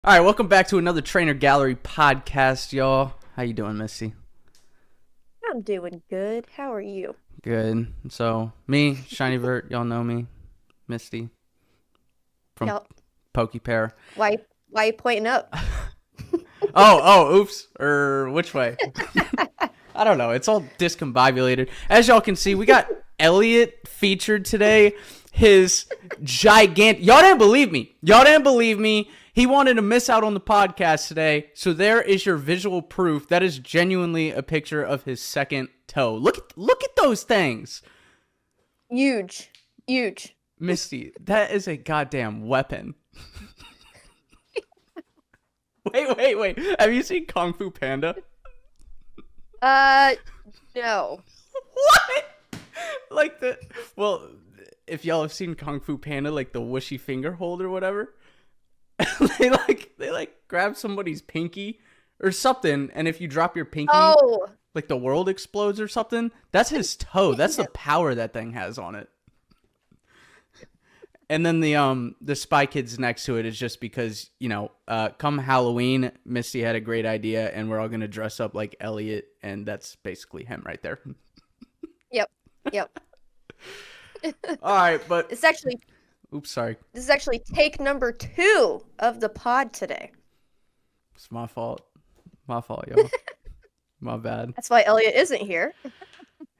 All right, welcome back to another Trainer Gallery podcast, y'all. How you doing, Misty? I'm doing good. How are you? Good. So, me, Shiny Vert, y'all know me, Misty from Yep. Pokey Pair. Why you pointing up? Oops. Which way? I don't know. It's all discombobulated. As y'all can see, we got Elliot featured today. His gigantic... Y'all didn't believe me. He wanted to miss out on the podcast today. So there is your visual proof. That is genuinely a picture of his second toe. Look at those things. Huge. Misty, that is a goddamn weapon. Wait. Have you seen Kung Fu Panda? No. What? If y'all have seen Kung Fu Panda, like the whooshy finger hold or whatever, they grab somebody's pinky or something, and if you drop your pinky, like the world explodes or something. That's his toe. That's the power that thing has on it. And then the Spy Kids next to it is just because, come Halloween, Misty had a great idea, and we're all gonna dress up like Elliot, and that's basically him right there. Yep. All right, but It's actually oops, sorry. This is actually take number 2 of the pod today. It's my fault, y'all. My bad. That's why Elliot isn't here.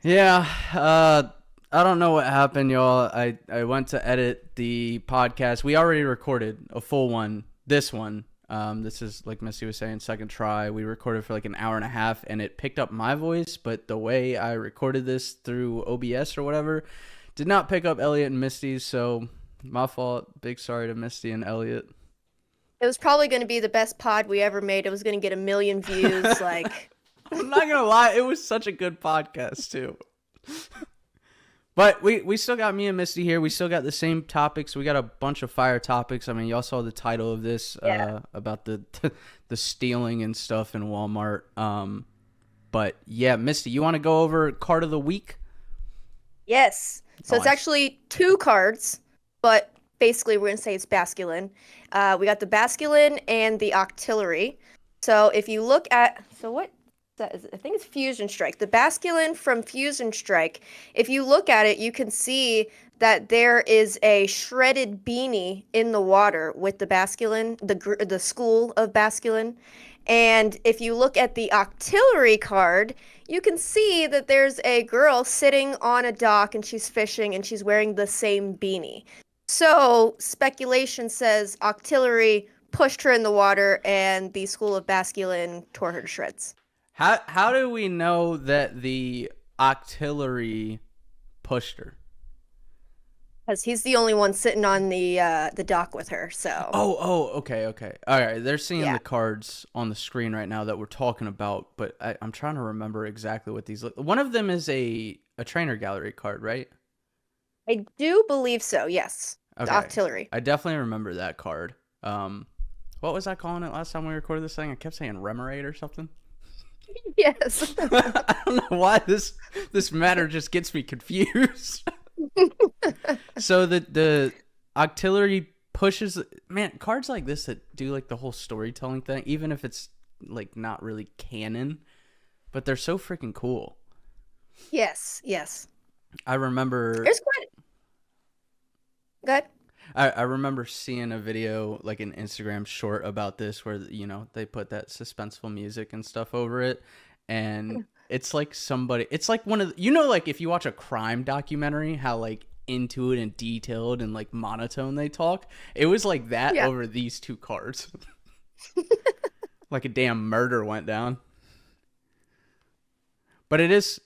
Yeah, I don't know what happened, y'all. I went to edit the podcast. We already recorded a full one. This one, this is, like Missy was saying, second try. We recorded for like an hour and a half, and it picked up my voice, but the way I recorded this through OBS or whatever did not pick up Elliot and Misty's, so my fault. Big sorry to Misty and Elliot. It was probably going to be the best pod we ever made. It was going to get 1 million views. I'm not gonna lie, it was such a good podcast too. But we still got me and Misty here. We still got the same topics. We got a bunch of fire topics. I mean, y'all saw the title of this about the stealing and stuff in Walmart. But yeah, Misty, you want to go over card of the week? Yes. So it's actually 2 cards, but basically we're going to say it's Basculin. We got the Basculin and the Octillery. So if you look at... So what that is? I think it's Fusion Strike. The Basculin from Fusion Strike. If you look at it, you can see that there is a shredded beanie in the water with the Basculin, the school of Basculin. And if you look at the Octillery card, you can see that there's a girl sitting on a dock and she's fishing and she's wearing the same beanie. So speculation says Octillery pushed her in the water and the school of Basculin tore her to shreds. How do we know that the Octillery pushed her? Because he's the only one sitting on the dock with her, so... Okay. All right, they're seeing the cards on the screen right now that we're talking about, but I'm trying to remember exactly what these look... One of them is a Trainer Gallery card, right? I do believe so, yes. Okay. The Octillery. I definitely remember that card. What was I calling it last time we recorded this thing? I kept saying Remoraid or something. Yes. I don't know why this matter just gets me confused. So the Octillery pushes, man, cards like this that do like the whole storytelling thing, even if it's like not really canon, but they're so freaking cool. Yes. I remember There's quite... Go ahead. I remember seeing a video, like an Instagram short about this where, they put that suspenseful music and stuff over it. And it's like it's like one of like if you watch a crime documentary, how like into it and detailed and like monotone they talk. It was like that over these 2 cards. Like a damn murder went down. But it is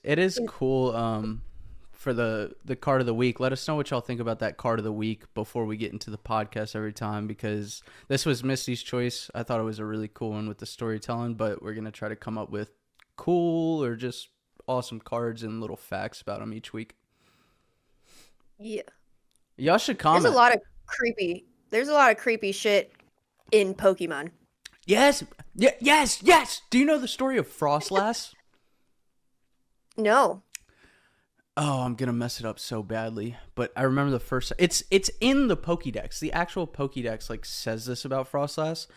cool. For the card of the week, let us know what y'all think about that card of the week before we get into the podcast every time, because this was Misty's choice. I thought it was a really cool one with the storytelling, but we're going to try to come up with cool or just awesome cards and little facts about them each week. Yeah. Y'all should comment. There's a lot of creepy shit in Pokemon. Yes. Do you know the story of Frostlass? No. Oh, I'm going to mess it up so badly. But I remember the first... It's in the Pokédex. The actual Pokédex, like, says this about Frostlass.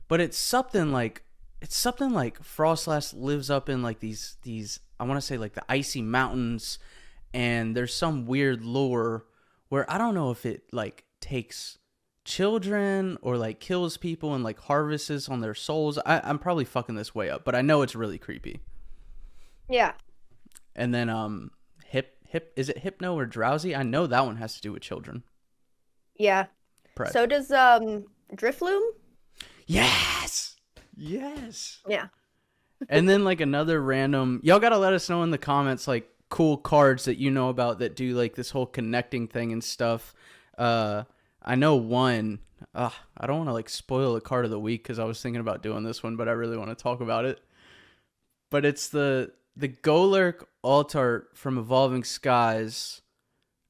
but it's something like Frostlass lives up in like these I want to say like the icy mountains, and there's some weird lore where I don't know if it like takes children or like kills people and like harvests on their souls. I'm probably fucking this way up, but I know it's really creepy. Yeah. And then hip is it hypno or drowsy? I know that one has to do with children. Yeah. Pred. So does Drifloom? Yes. Yes. Yeah. And then like another random, y'all gotta let us know in the comments like cool cards that you know about that do like this whole connecting thing and stuff. I know one. I don't want to like spoil the card of the week because I was thinking about doing this one, but I really want to talk about it. But it's the Golurk Altart from Evolving Skies.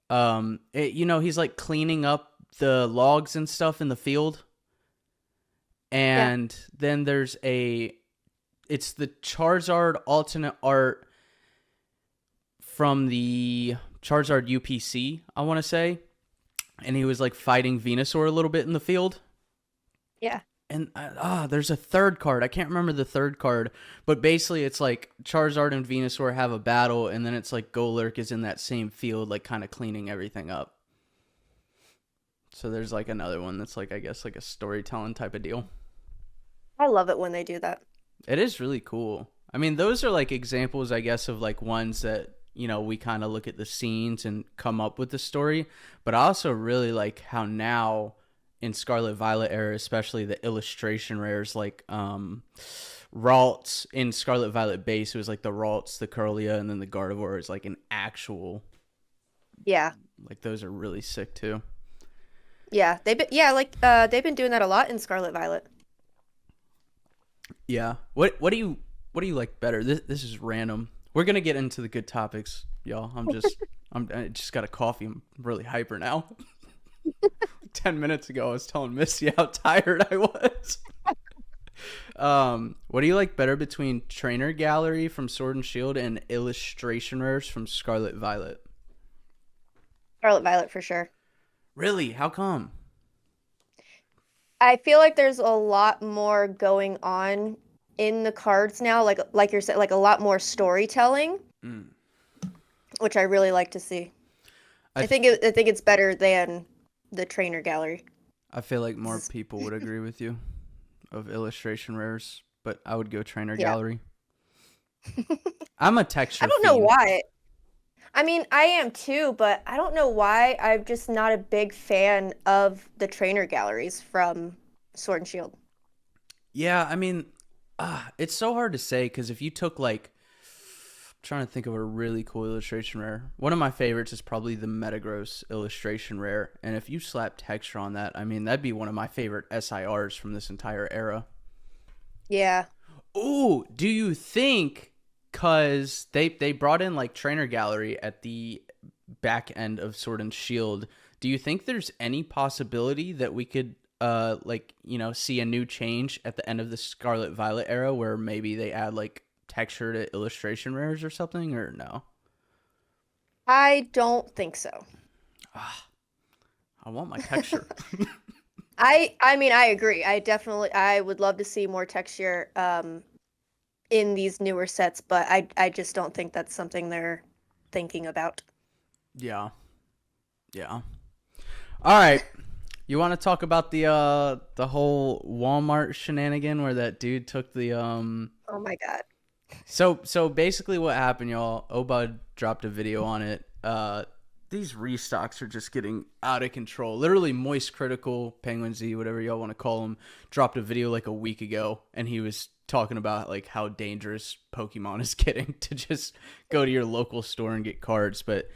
He's like cleaning up the logs and stuff in the field. And then it's the Charizard alternate art from the Charizard UPC, I want to say. And he was like fighting Venusaur a little bit in the field. Yeah. And there's a third card. I can't remember the third card, but basically it's like Charizard and Venusaur have a battle, and then it's like Golurk is in that same field, like kind of cleaning everything up. So there's like another one that's like, I guess, like a storytelling type of deal. I love it when they do that. It is really cool. I mean, those are like examples, I guess, of like ones that, we kind of look at the scenes and come up with the story. But I also really like how now in Scarlet Violet era, especially the illustration rares, like Ralts in Scarlet Violet base, it was like the Ralts, the Curlia, and then the Gardevoir is like an actual. Yeah. Like those are really sick too. Yeah, they've been doing that a lot in Scarlet Violet. Yeah. What do you like better? This is random. We're gonna get into the good topics, y'all. I just got a coffee. I'm really hyper now. 10 minutes ago, I was telling Missy how tired I was. What do you like better between Trainer Gallery from Sword and Shield and illustration rares from Scarlet Violet? Scarlet Violet for sure. Really? How come? I feel like there's a lot more going on in the cards now, like you're saying, like a lot more storytelling, which I really like to see. I think it's better than the Trainer Gallery. I feel like more people would agree with you of illustration rares, but I would go Trainer Gallery. I'm a texture I don't know fiend. why. I mean, I am too, but I don't know why. I'm just not a big fan of the Trainer Galleries from Sword and Shield. Yeah, I mean, it's so hard to say because if you took like, I'm trying to think of a really cool illustration rare. One of my favorites is probably the Metagross illustration rare, and if you slap texture on that, I mean, that'd be one of my favorite SIRs from this entire era. Yeah. Ooh, do you think? Because they brought in like Trainer Gallery at the back end of Sword and Shield. Do you think there's any possibility that we could see a new change at the end of the Scarlet Violet era where maybe they add like texture to illustration rares or something, or no? I don't think so. I want my texture. I mean, I agree. I would love to see more texture in these newer sets, but I just don't think that's something they're thinking about. Yeah. All right. You want to talk about the whole Walmart shenanigan where that dude took the Oh my god. So basically what happened, y'all, Obud dropped a video on it. These restocks are just getting out of control. Literally Moist Critical, Penguin Z, whatever y'all want to call him, dropped a video like a week ago, and he was talking about like how dangerous Pokemon is getting to just go to your local store and get cards. But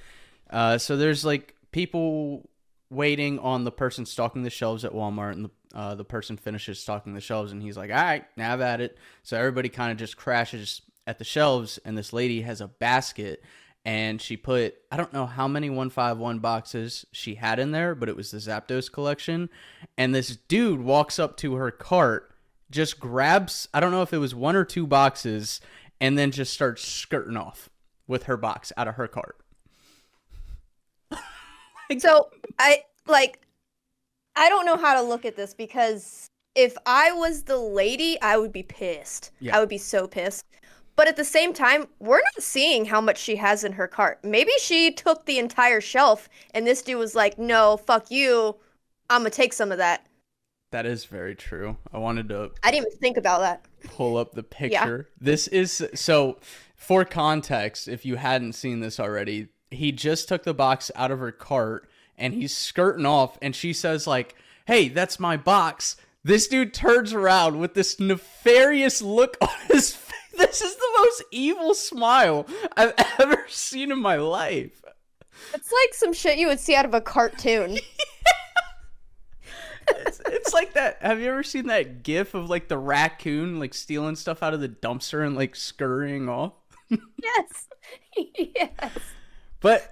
so there's like people waiting on the person stocking the shelves at Walmart, and the person finishes stocking the shelves, and he's like, all right, have at it. So everybody kind of just crashes at the shelves, and this lady has a basket, and she put, I don't know how many 151 boxes she had in there, but it was the Zapdos collection. And this dude walks up to her cart, just grabs, I don't know if it was 1 or 2 boxes, and then just starts skirting off with her box out of her cart. So I don't know how to look at this because if I was the lady, I would be pissed. Yeah, I would be so pissed. But at the same time, we're not seeing how much she has in her cart. Maybe she took the entire shelf and this dude was like, "No, fuck you. I'm gonna take some of that." that is very true. I wanted to I didn't even think about that. pull up the Yeah. picture. This is so for context, if you hadn't seen this already, he just took the box out of her cart and he's skirting off and she says like, "Hey, that's my box." This dude turns around with this nefarious look on his face. This is the most evil smile I've ever seen in my life. It's like some shit you would see out of a cartoon. It's like that. Have you ever seen that gif of like the raccoon like stealing stuff out of the dumpster and like scurrying off? Yes. Yes. But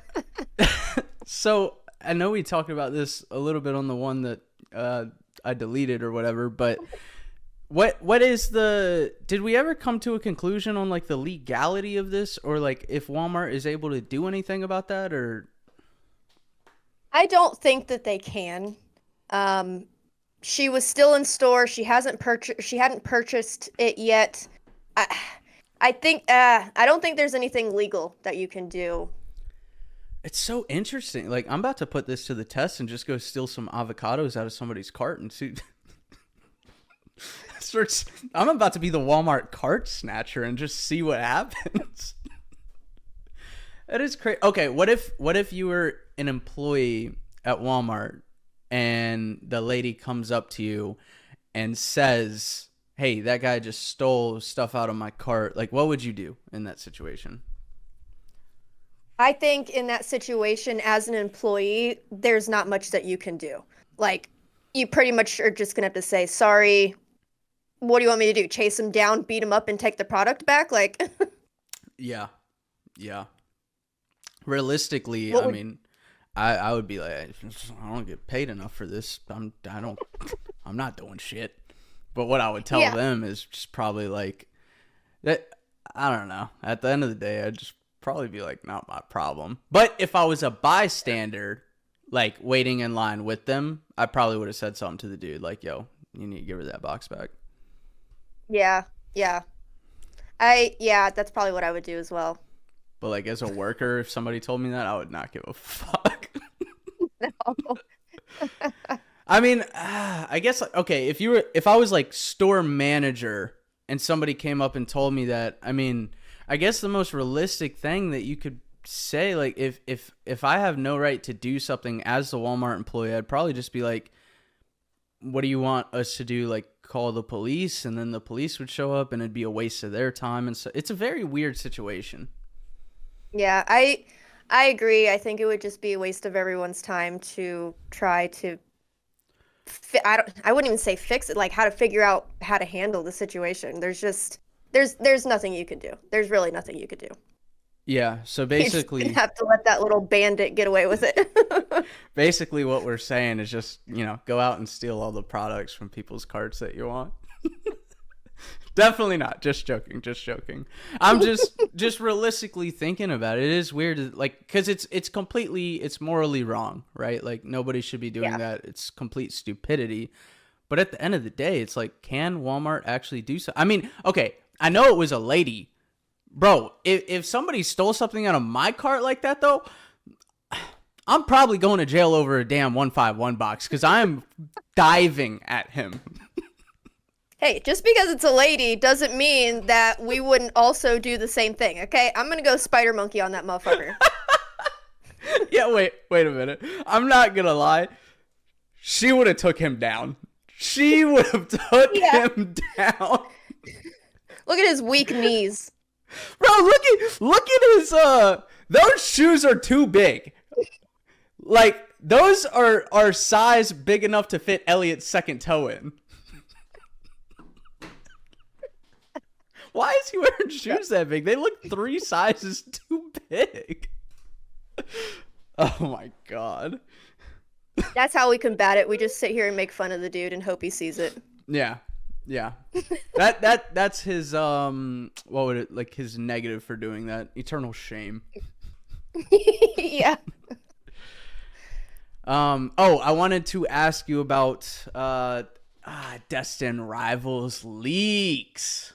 so I know we talked about this a little bit on the one that I deleted or whatever, but what is the did we ever come to a conclusion on like the legality of this, or like if Walmart is able to do anything about that? Or I don't think that they can. She was still in store. She hadn't purchased it yet. I think I don't think there's anything legal that you can do. it's so interesting. Like I'm about to put this to the test and just go steal some avocados out of somebody's cart and see. I'm about to be the Walmart cart snatcher and just see what happens. That is crazy. Okay, what if you were an employee at Walmart and the lady comes up to you and says, "Hey, that guy just stole stuff out of my cart." Like, what would you do in that situation? I think in that situation, as an employee, there's not much that you can do. Like, you pretty much are just gonna have to say, "Sorry, what do you want me to do? Chase him down, beat him up, and take the product back?" Like, Yeah. Yeah. Realistically, what I would mean, I would be like, I don't get paid enough for this. I'm not doing shit. But what I would tell yeah. them is just probably like that. I don't know. At the end of the day, I'd just probably be like, not my problem. But if I was a bystander, like waiting in line with them, I probably would have said something to the dude like, "Yo, you need to give her that box back." Yeah, yeah. That's probably what I would do as well. But like as a worker, if somebody told me that, I would not give a fuck. No. I mean, I guess okay, if I was like store manager and somebody came up and told me that, I mean, I guess the most realistic thing that you could say, like if I have no right to do something as the Walmart employee, I'd probably just be like, "What do you want us to do? Like call the police?" And then the police would show up and it'd be a waste of their time, and so it's a very weird situation. Yeah, I agree. I think it would just be a waste of everyone's time to try to I wouldn't even say fix it, like how to figure out how to handle the situation. There's nothing you could do. There's really nothing you could do. Yeah, so You just basically have to let that little bandit get away with it. basically what we're saying is just, go out and steal all the products from people's carts that you want. Definitely not. Just joking. Just joking. I'm just realistically thinking about it. It is weird, like, because it's morally wrong, right? Like nobody should be doing Yeah. that. It's complete stupidity. But at the end of the day, it's like, can Walmart actually do so? I mean, okay, I know it was a lady, bro. If somebody stole something out of my cart like that, though, I'm probably going to jail over a damn 151 box because I am diving at him. Hey, just because it's a lady doesn't mean that we wouldn't also do the same thing, okay? I'm gonna go spider monkey on that motherfucker. Yeah, wait a minute. I'm not gonna lie. She would have took him down. She would have took Yeah. him down. Look at his weak knees. Bro, look at his those shoes are too big. Like those are size big enough to fit Elliot's second toe in. Why is he wearing shoes that big? They look 3 sizes too big. Oh my god. That's how we combat it. We just sit here and make fun of the dude and hope he sees it. Yeah. Yeah. That's his what would it like his negative for doing that? Eternal shame. Yeah. I wanted to ask you about Destin Rivals leaks.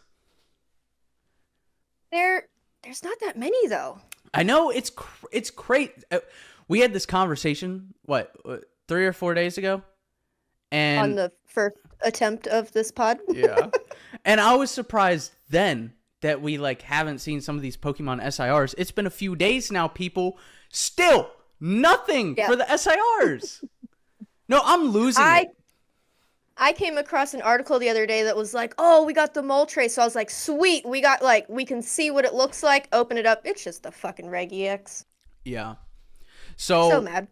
There's not that many though. I know it's crazy. We had this conversation 3 or 4 days ago, and On the first attempt of this pod. yeah, and I was surprised then that we like haven't seen some of these Pokemon SIRs. It's been a few days now, people. Still nothing for the SIRs. No, I'm losing it. I came across an article the other day that was like, "Oh, we got the Moltres." So I was like, "Sweet, we got we can see what it looks like." Open it up, it's just the fucking Reg EX. Yeah. So mad.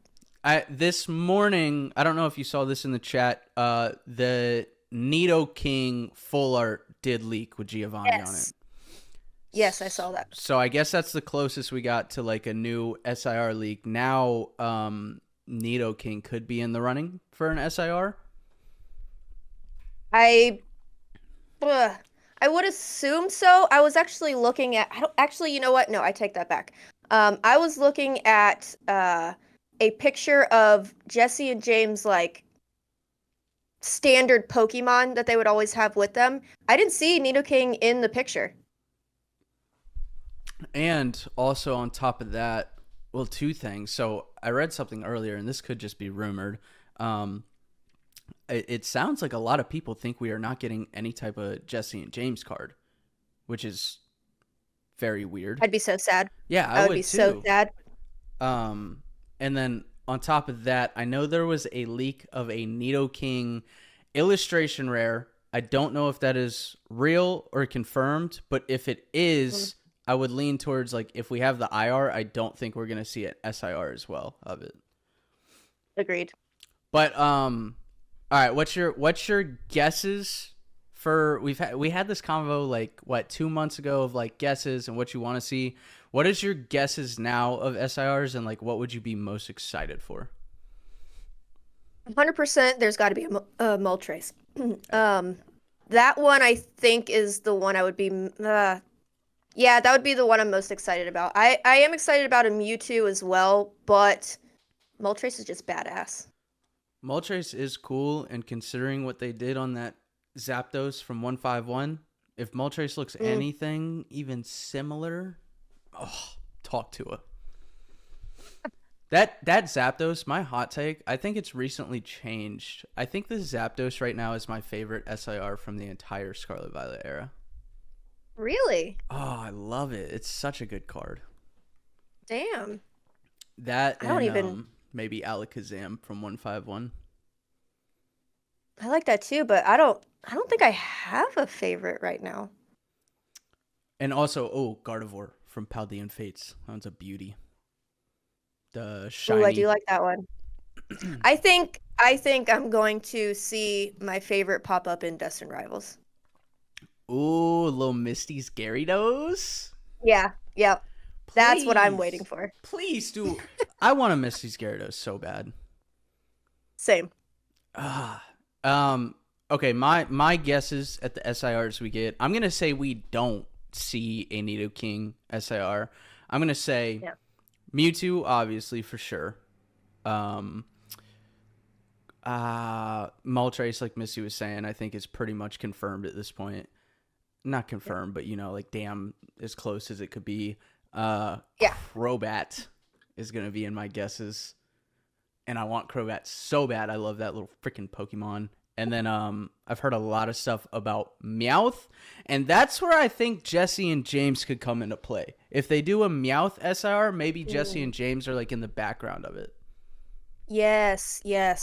This morning, I don't know if you saw this in the chat. The Nidoking full art did leak with Giovanni on it. Yes, I saw that. So I guess that's the closest we got to like a new SIR leak. Now, Nidoking could be in the running for an SIR. I would assume so. I was actually looking at. Actually, you know what? No, I take that back. I was looking at a picture of Jesse and James like standard Pokemon that they would always have with them. I didn't see Nidoking in the picture. And also on top of that, well, two things. So I read something earlier, and this could just be rumored. It sounds like a lot of people think we are not getting any type of Jesse and James card, which is very weird. I'd be so sad. Yeah, I would be too. So sad. And then on top of that, I know there was a leak of a Nidoking illustration rare. I don't know if that is real or confirmed, but if it is, I would lean towards like if we have the IR, I don't think we're gonna see an SIR as well of it. Agreed. But all right, what's your guesses for we had this convo like 2 months ago of like guesses and what you want to see. What is your guesses now of SIRs and like what would you be most excited for? 100%. There's got to be a Moltres. That one I think is the one I would be. Yeah, that would be the one I'm most excited about. I am excited about a Mewtwo as well, but Moltres is just badass. Moltres is cool, and considering what they did on that Zapdos from 151, if Moltres looks anything even similar, talk to it. That Zapdos, my hot take, I think it's recently changed. I think the Zapdos right now is my favorite SIR from the entire Scarlet Violet era. Really? Oh, I love it. It's such a good card. Damn. That I don't even maybe Alakazam from 151. I like that too, but I don't think I have a favorite right now. And also, Gardevoir from Paldean Fates. That one's a beauty. The shiny. Ooh, I do like that one. I think I'm going to see my favorite pop up in Destin Rivals. Ooh, little Misty's Gyarados. Yeah. That's what I'm waiting for. Please do. I want a Misty's Gyarados so bad. Same. Okay, my guesses at the SIRs we get, I'm gonna say we don't see a Nidoking SIR. I'm gonna say Mewtwo, obviously, for sure. Moltres, like Missy was saying, I think is pretty much confirmed at this point. Not confirmed, but like damn as close as it could be. Crobat is gonna be in my guesses, and I want Crobat so bad. I love that little freaking Pokemon. And then I've heard a lot of stuff about Meowth, and that's where I think Jesse and James could come into play. If they do a Meowth SIR, maybe Jesse and James are like in the background of it. Yes,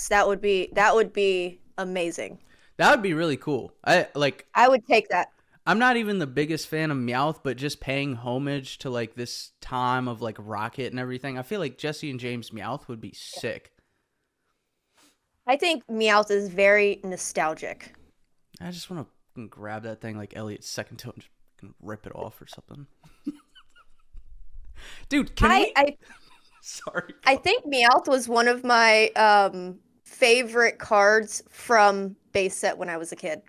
that would be amazing. That would be really cool. I would take that. I'm not even the biggest fan of Meowth, but just paying homage to like this time of like Rocket and everything, I feel like Jesse and James Meowth would be sick. I think Meowth is very nostalgic. I just want to grab that thing like Elliot's second toe and just rip it off or something. Dude, Sorry. I think Meowth was one of my favorite cards from base set when I was a kid.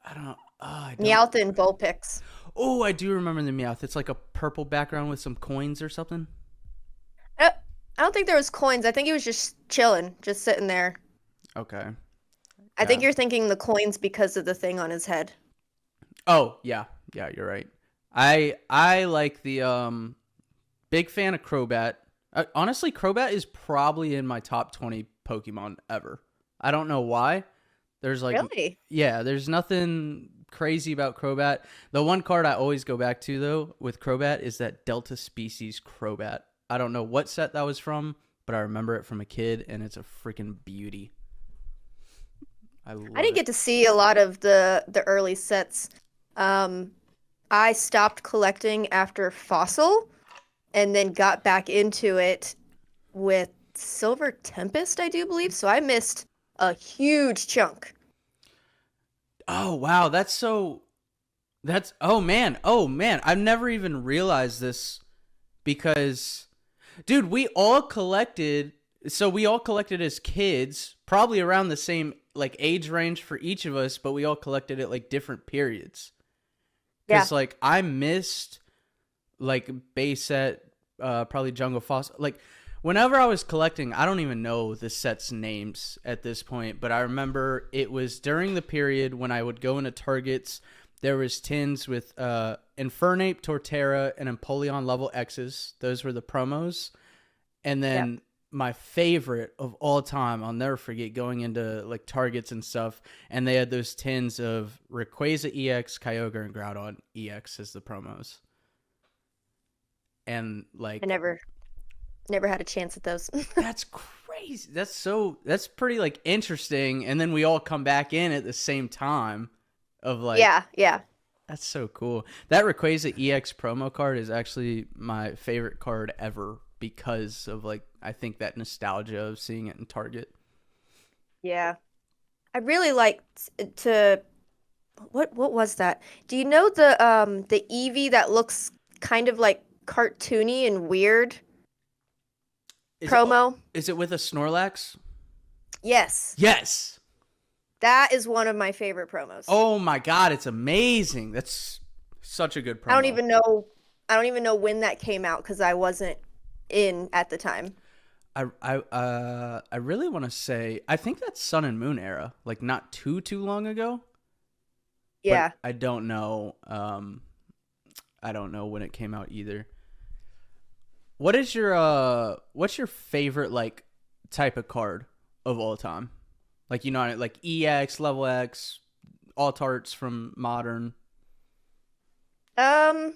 Meowth and Vulpix. Oh, I do remember the Meowth. It's like a purple background with some coins or something. I don't think there was coins. I think he was just chilling, just sitting there. Okay. I think Yeah. you're thinking the coins because of the thing on his head. Oh, yeah. Yeah, you're right. I like the big fan of Crobat. Honestly, Crobat is probably in my top 20 Pokemon ever. I don't know why. There's like Really? yeah, there's nothing crazy about Crobat. The one card I always go back to though with Crobat is that Delta Species Crobat. I don't know what set that was from, but I remember it from a kid and it's a freaking beauty. I I love didn't it. get to see a lot of the early sets. Um, I stopped collecting after Fossil and then got back into it with Silver Tempest, I do believe. So I missed a huge chunk. Oh wow, that's oh man. Oh man, I've never even realized this because dude, we all collected as kids, probably around the same like age range for each of us, but we all collected at like different periods. Yeah. Cuz like I missed like base set probably Jungle Fossil. Like whenever I was collecting, I don't even know the set's names at this point, but I remember it was during the period when I would go into Targets. There was tins with Infernape, Torterra, and Empoleon level X's. Those were the promos. And Yeah. then my favorite of all time, I'll never forget going into like Targets and stuff, and they had those tins of Rayquaza EX, Kyogre, and Groudon EX as the promos. And I like never had a chance at those. that's crazy. That's pretty like interesting. And then we all come back in at the same time of like Yeah, yeah. that's so cool. That Rayquaza EX promo card is actually my favorite card ever because of like I think that nostalgia of seeing it in Target. Yeah. I really liked to what was that? Do you know the Eevee that looks kind of like cartoony and weird Is it promo? is it with a Snorlax? Yes. Yes. That is one of my favorite promos. Oh my god, it's amazing. That's such a good I don't promo. even know I don't even know when that came out because I wasn't in at the time. I really want to say I think that's Sun and Moon era, like not too long ago, but Yeah. I don't know. I don't know when it came out either. What's your favorite like type of card of all time? Like you know like EX, level X, all tarts from modern. Um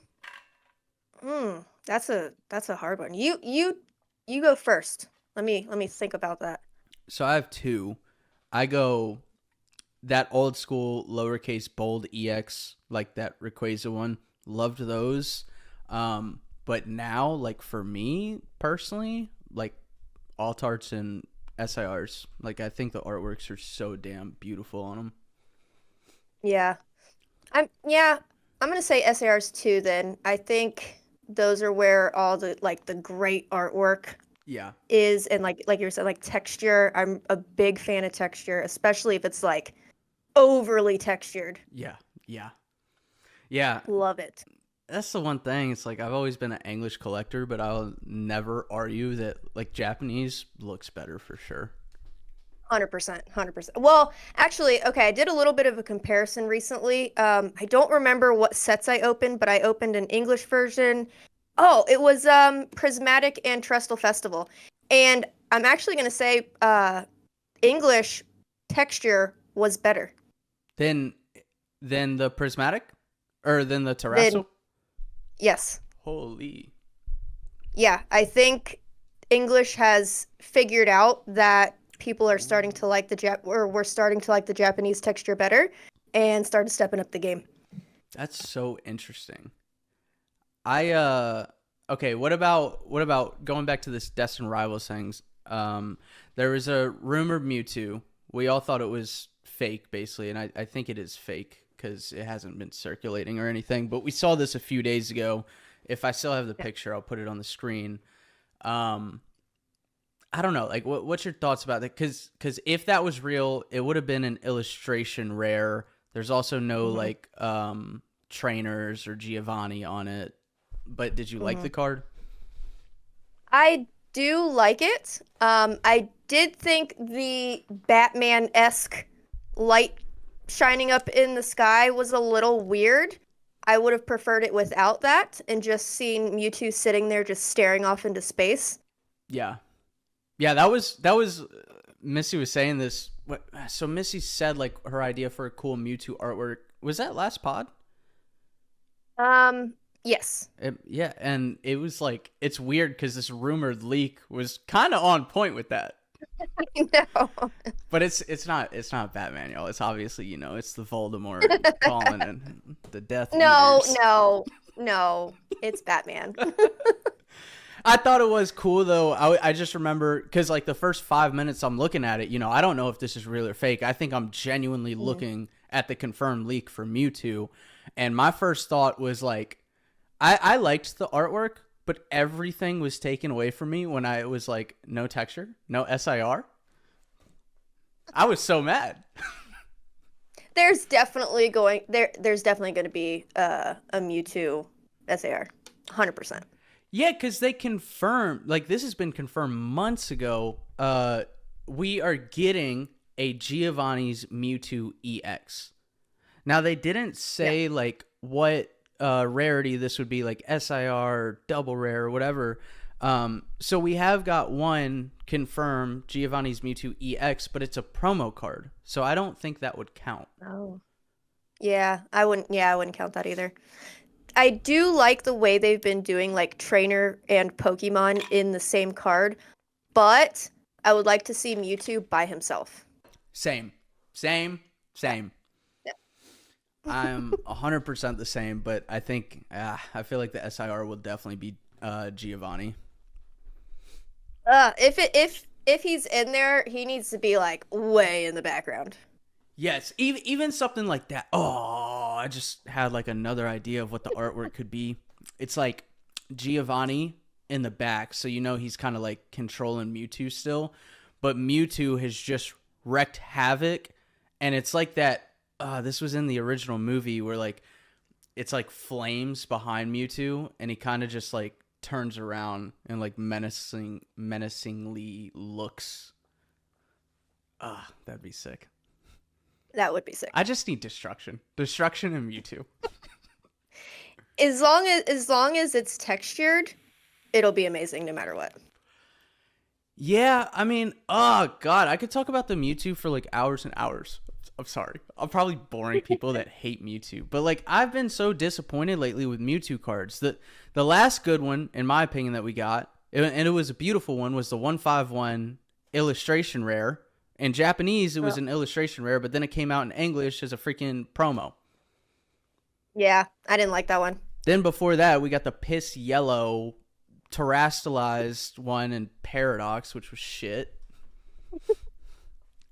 that's a hard one. You go first. Let me think about that. So I have two. I go that old school lowercase bold EX, like that Rayquaza one. Loved those. But now, like for me personally, like all tarts and SIRs, like I think the artworks are so damn beautiful on them. Yeah. Yeah, I'm gonna say SARs too then. I think those are where all the like the great artwork Yeah, is and like you said, like texture. I'm a big fan of texture, especially if it's like overly textured. yeah, yeah, yeah. Love it. That's the one thing. It's like I've always been an English collector, but I'll never argue that like Japanese looks better for sure. 100%, 100%. Well, actually, okay, I did a little bit of a comparison recently. I don't remember what sets I opened, but I opened an English version. Oh, it was Prismatic and Trestle Festival. And I'm actually going to say English texture was better Then, then the prismatic, or then the than terrestrial. yes. Holy, Yeah, I think English has figured out that people are starting to like the or we're starting to like the Japanese texture better and started stepping up the game. that's so interesting. I okay, what about going back to this Destin Rivals things? There was a rumored Mewtwo. We all thought it was fake basically, and I think it is fake because it hasn't been circulating or anything. But we saw this a few days ago. If I still have the Yeah. picture, I'll put it on the screen. Um I don't know, like what's your thoughts about that? Because if that was real, it would have been an illustration rare. There's also no Hmm. like trainers or Giovanni on it. But did you like Hmm. the card? I do like it. I did think the Batman-esque light shining up in the sky was a little weird. I would have preferred it without that and just seeing Mewtwo sitting there just staring off into space. Yeah. Yeah, that was Missy was saying this. So Missy said like her idea for a cool Mewtwo artwork. Was that last pod? Yes. Yeah, and it was like it's weird because this rumored leak was kind of on point with that. No. But it's not Batman, y'all. It's obviously it's the Voldemort calling and the Death No, Eaters. no, no. It's Batman. I thought it was cool though. I just remember because like the first 5 minutes I'm looking at it, I don't know if this is real or fake. I think I'm genuinely looking at the confirmed leak for Mewtwo, and my first thought was like, I liked the artwork, but everything was taken away from me when I was like, no texture, no SIR. I was so mad. There's definitely there's definitely going to be a Mewtwo SAR. 100%. Yeah, because they confirmed, like this has been confirmed months ago. We are getting a Giovanni's Mewtwo EX. Now they didn't say like what rarity this would be, like SIR, double rare, or whatever. So we have got one confirmed Giovanni's Mewtwo EX, but it's a promo card, so I don't think that would count. Oh. Yeah, I wouldn't. Yeah, I wouldn't count that either. I do like the way they've been doing like trainer and Pokemon in the same card, but I would like to see Mewtwo by himself. Same. Yeah. I'm 100% the same, but I think I feel like the SIR will definitely be Giovanni. If he's in there, he needs to be like way in the background. Yes, even something like that. Oh, I just had like another idea of what the artwork could be. It's like Giovanni in the back, so he's kind of like controlling Mewtwo still, but Mewtwo has just wreaked havoc, and it's like that. This was in the original movie where like it's like flames behind Mewtwo, and he kind of just like turns around and like menacingly looks. That'd be sick. That would be sick. I just need destruction and Mewtwo. As long as it's textured, it'll be amazing no matter what. Yeah, I mean, oh god, I could talk about the Mewtwo for like hours and hours. I'm sorry, I'm probably boring people that hate Mewtwo, but like I've been so disappointed lately with Mewtwo cards. The last good one, in my opinion, that we got, and it was a beautiful one, was the 151 illustration rare. In Japanese, it was an illustration rare, but then it came out in English as a freaking promo. Yeah, I didn't like that one. Then before that, we got the piss yellow terastallized one in Paradox, which was shit.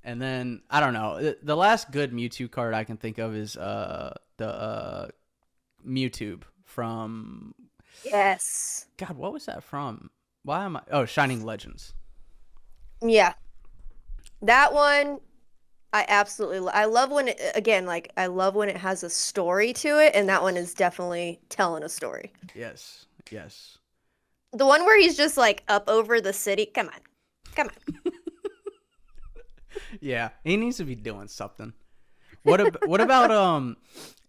And then, I don't know. The last good Mewtwo card I can think of is the Mewtube from... Yes. God, what was that from? Why am I... Oh, Shining Legends. Yeah. That one, I love when I love when it has a story to it, and that one is definitely telling a story. Yes. The one where he's just like up over the city. Come on. Yeah, he needs to be doing something. What about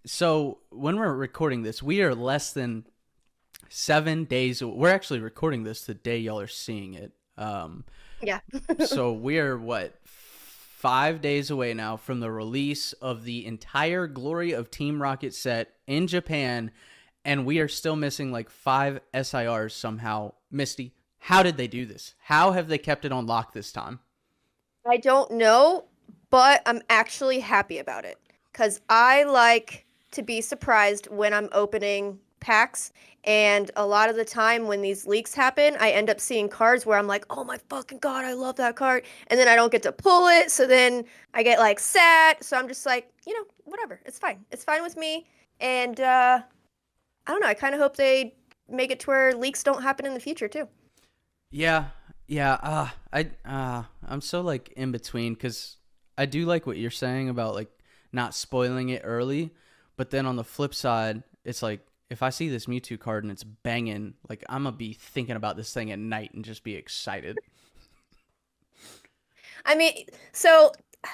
so when we're recording this, we are less than 7 days. We're actually recording this the day y'all are seeing it. Yeah. So we are 5 days away now from the release of the entire Glory of Team Rocket set in Japan, and we are still missing like 5 SIRs somehow. Misty, how did they do this? How have they kept it on lock this time? I don't know, but I'm actually happy about it because I like to be surprised when I'm opening packs. And a lot of the time when these leaks happen, I end up seeing cards where I'm like, oh my fucking God, I love that card. And then I don't get to pull it. So then I get like sad. So I'm just like, whatever. It's fine. It's fine with me. And I don't know. I kind of hope they make it to where leaks don't happen in the future too. Yeah. I'm so like in between because I do like what you're saying about like not spoiling it early, but then on the flip side, it's like if I see this Mewtwo card and it's banging, like I'm gonna be thinking about this thing at night and just be excited. I mean, so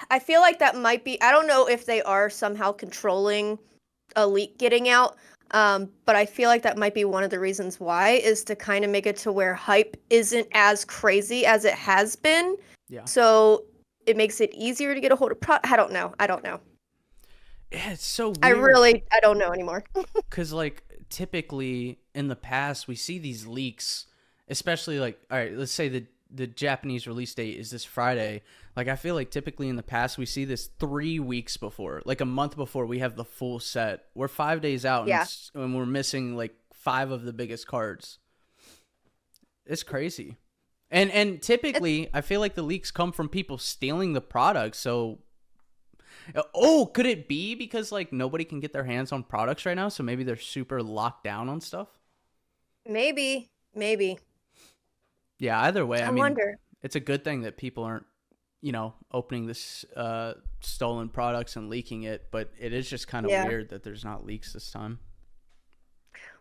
I feel like that might be, I don't know if they are somehow controlling a leak getting out, but I feel like that might be one of the reasons why, is to kind of make it to where hype isn't as crazy as it has been. Yeah. So it makes it easier to get a hold of I don't know. I don't know. Yeah, it's so weird. I don't know anymore. Because, like, typically in the past, we see these leaks, especially, like, all right, let's say the Japanese release date is this Friday. Like, I feel like typically in the past, we see this 3 weeks before, like a month before we have the full set. We're 5 days out Yeah. and we're missing, like, 5 of the biggest cards. It's crazy. And typically, I feel like the leaks come from people stealing the product, so... Oh, could it be because, like, nobody can get their hands on products right now, so maybe they're super locked down on stuff? Maybe. Yeah, either way, I mean, wonder. it's a good thing that people aren't, opening this stolen products and leaking it, but it is just kind of weird that there's not leaks this time.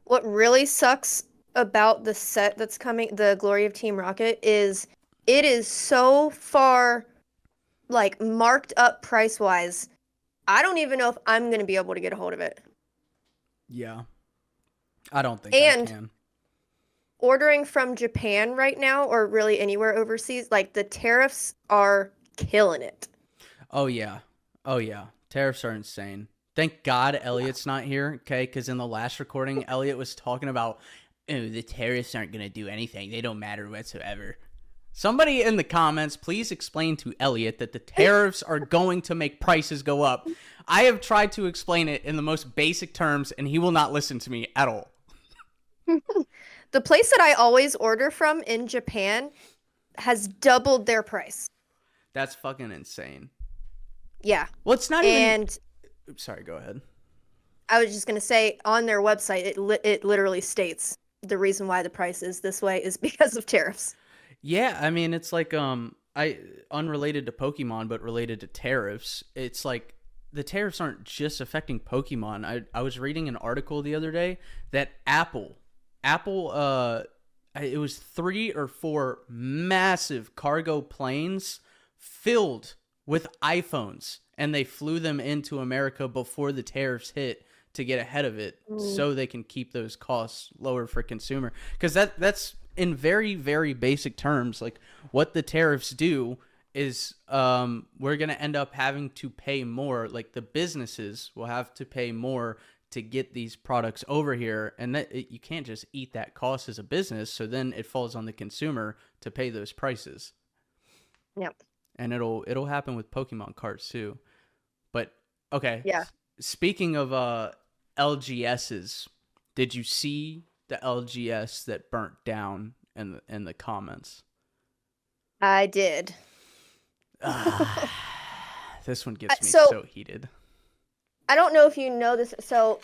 What really sucks about the set that's coming, the Glory of Team Rocket, is it is so far, like, marked up price-wise. I don't even know if I'm going to be able to get a hold of it. Yeah. I don't think I can. Ordering from Japan right now, or really anywhere overseas, like, the tariffs are killing it. Oh, yeah. Tariffs are insane. Thank God Elliot's not here, okay? Because in the last recording, Elliot was talking about, oh, the tariffs aren't going to do anything. They don't matter whatsoever. Somebody in the comments, please explain to Elliot that the tariffs are going to make prices go up. I have tried to explain it in the most basic terms, and he will not listen to me at all. The place that I always order from in Japan has doubled their price. That's fucking insane. Yeah. Well, it's not even... Oops, sorry, go ahead. I was just going to say, on their website, it literally states the reason why the price is this way is because of tariffs. Yeah, I mean, it's like, unrelated to Pokemon, but related to tariffs. It's like, the tariffs aren't just affecting Pokemon. I was reading an article the other day that Apple, it was 3 or 4 massive cargo planes filled with iPhones, and they flew them into America before the tariffs hit to get ahead of it, so they can keep those costs lower for consumer. Because that's in very, very basic terms, like, what the tariffs do is we're going to end up having to pay more. Like, the businesses will have to pay more to get these products over here, and you can't just eat that cost as a business, so then it falls on the consumer to pay those prices. Yep. And it'll happen with Pokemon cards too. But okay. Yeah. Speaking of LGSs, did you see the LGS that burnt down in the comments? I did. This one gets me so heated. I don't know if you know this. So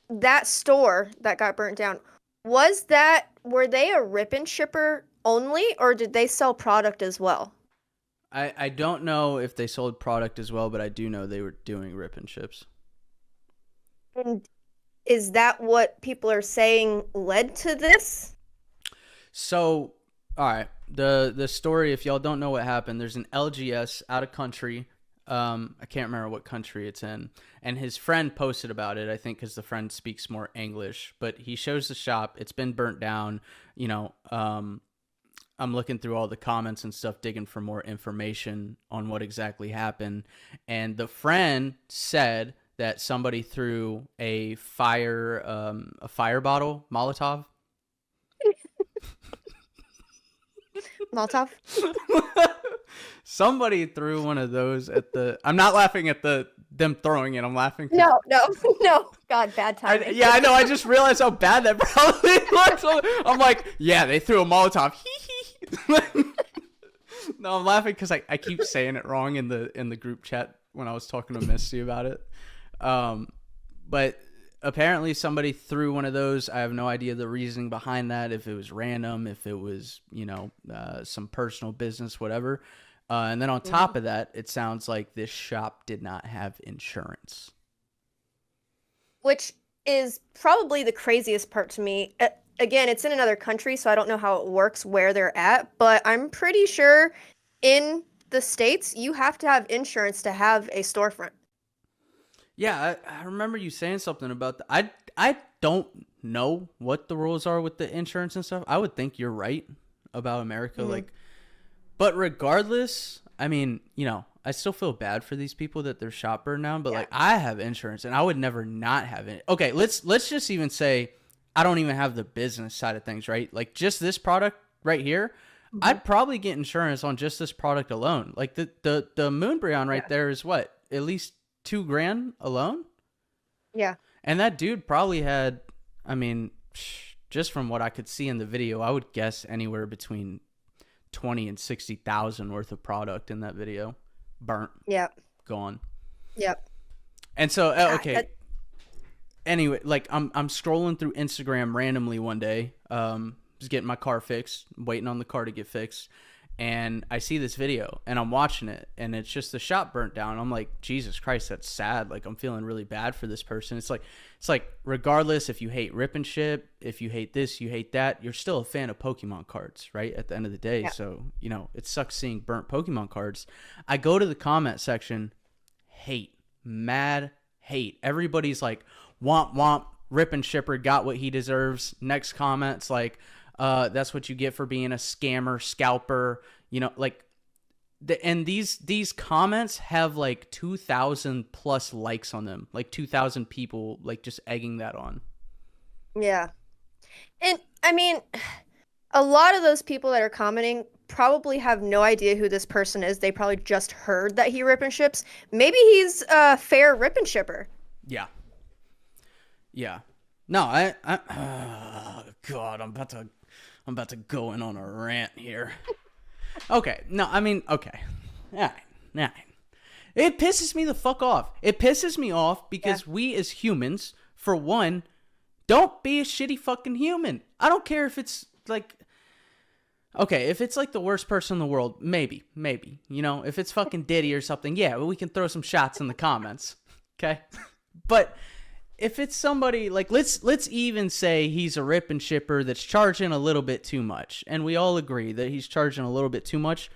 that store that got burnt down, were they a rip and shipper only, or did they sell product as well? I don't know if they sold product as well, but I do know they were doing rip and ships. And is that what people are saying led to this? So, all right, the story, if y'all don't know what happened, there's an LGS out of country. I can't remember what country it's in, and his friend posted about it, I think because the friend speaks more English, but he shows the shop. It's been burnt down. I'm looking through all the comments and stuff, digging for more information on what exactly happened. And the friend said that somebody threw a fire bottle, Molotov. Molotov? Somebody threw one of those at the... I'm not laughing at them throwing it. I'm laughing. No. God, bad timing. I know. I just realized how bad that probably looks. I'm like, yeah, they threw a Molotov. No, I'm laughing because I keep saying it wrong in the group chat when I was talking to Misty about it. But apparently somebody threw one of those. I have no idea the reasoning behind that, if it was random, if it was, some personal business, whatever. And then on top of that, it sounds like this shop did not have insurance. Which is probably the craziest part to me. Again, it's in another country, so I don't know how it works where they're at, but I'm pretty sure in the States, you have to have insurance to have a storefront. Yeah, I remember you saying something about that. I don't know what the rules are with the insurance and stuff. I would think you're right about America, Hmm. like, but regardless, I mean, I still feel bad for these people that their shop burned down. But Yeah. like, I have insurance, and I would never not have it. Okay, let's just even say I don't even have the business side of things, right? Like, just this product right here. Hmm. I'd probably get insurance on just this product alone. Like the Moonbreon right Yeah. there is what, at least 2 grand alone. Yeah. And that dude probably had, I mean, just from what I could see in the video, I would guess anywhere between 20 and 60,000 worth of product in that video, burnt, Yeah. gone. Yep. And so, Ah, okay. Anyway, like I'm scrolling through Instagram randomly one day, just getting my car fixed, waiting on the car to get fixed, and I see this video and I'm watching it, and it's just the shop burnt down. I'm like, Jesus Christ, that's sad. Like, I'm feeling really bad for this person. It's like regardless if you hate Rip and Ship, if you hate this, you hate that, you're still a fan of Pokemon cards, right? At the end of the day. Yeah. So, it sucks seeing burnt Pokemon cards. I go to the comment section, hate, mad hate. Everybody's like, womp womp, Rip and Shipper got what he deserves. Next comment's like, that's what you get for being a scammer, scalper, like, and these comments have like 2,000 plus likes on them, like 2,000 people like just egging that on. Yeah. And I mean, a lot of those people that are commenting probably have no idea who this person is. They probably just heard that he rip and ships. Maybe he's a fair rip and shipper. Yeah. Yeah. No, oh God, I'm about to go in on a rant here. Okay. No, I mean, okay. All right. All right. It pisses me the fuck off. It pisses me off because we as humans, for one, don't be a shitty fucking human. I don't care if it's like, okay, if it's like the worst person in the world, maybe. If it's fucking Diddy or something, yeah, we can throw some shots in the comments. Okay? But if it's somebody like, let's even say he's a rip and shipper that's charging a little bit too much, and we all agree that he's charging a little bit too much,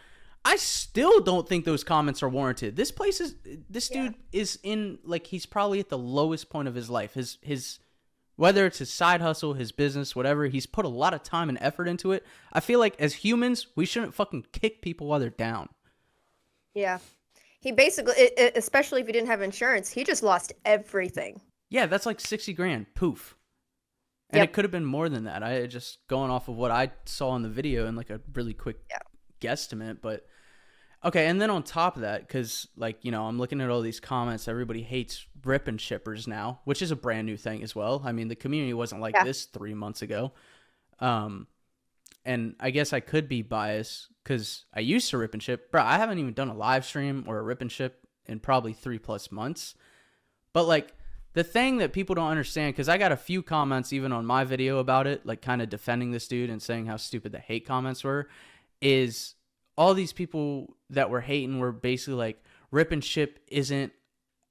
I still don't think those comments are warranted. This dude is in, like, he's probably at the lowest point of his life. His whether it's his side hustle, his business, whatever, he's put a lot of time and effort into it. I feel like as humans, we shouldn't fucking kick people while they're down. Yeah. He basically, especially if he didn't have insurance, he just lost everything. Yeah, that's like 60 grand. Poof. And Yep. it could have been more than that. I just going off of what I saw in the video and like a really quick guesstimate. But okay, and then on top of that, because like, I'm looking at all these comments, everybody hates rip and shippers now, which is a brand new thing as well. I mean, the community wasn't like this 3 months ago. And I guess I could be biased because I used to rip and ship. Bro, I haven't even done a live stream or a rip and ship in probably 3+ months. But like, the thing that people don't understand, because I got a few comments even on my video about it, like kind of defending this dude and saying how stupid the hate comments were, is all these people that were hating were basically like, rip and ship isn't.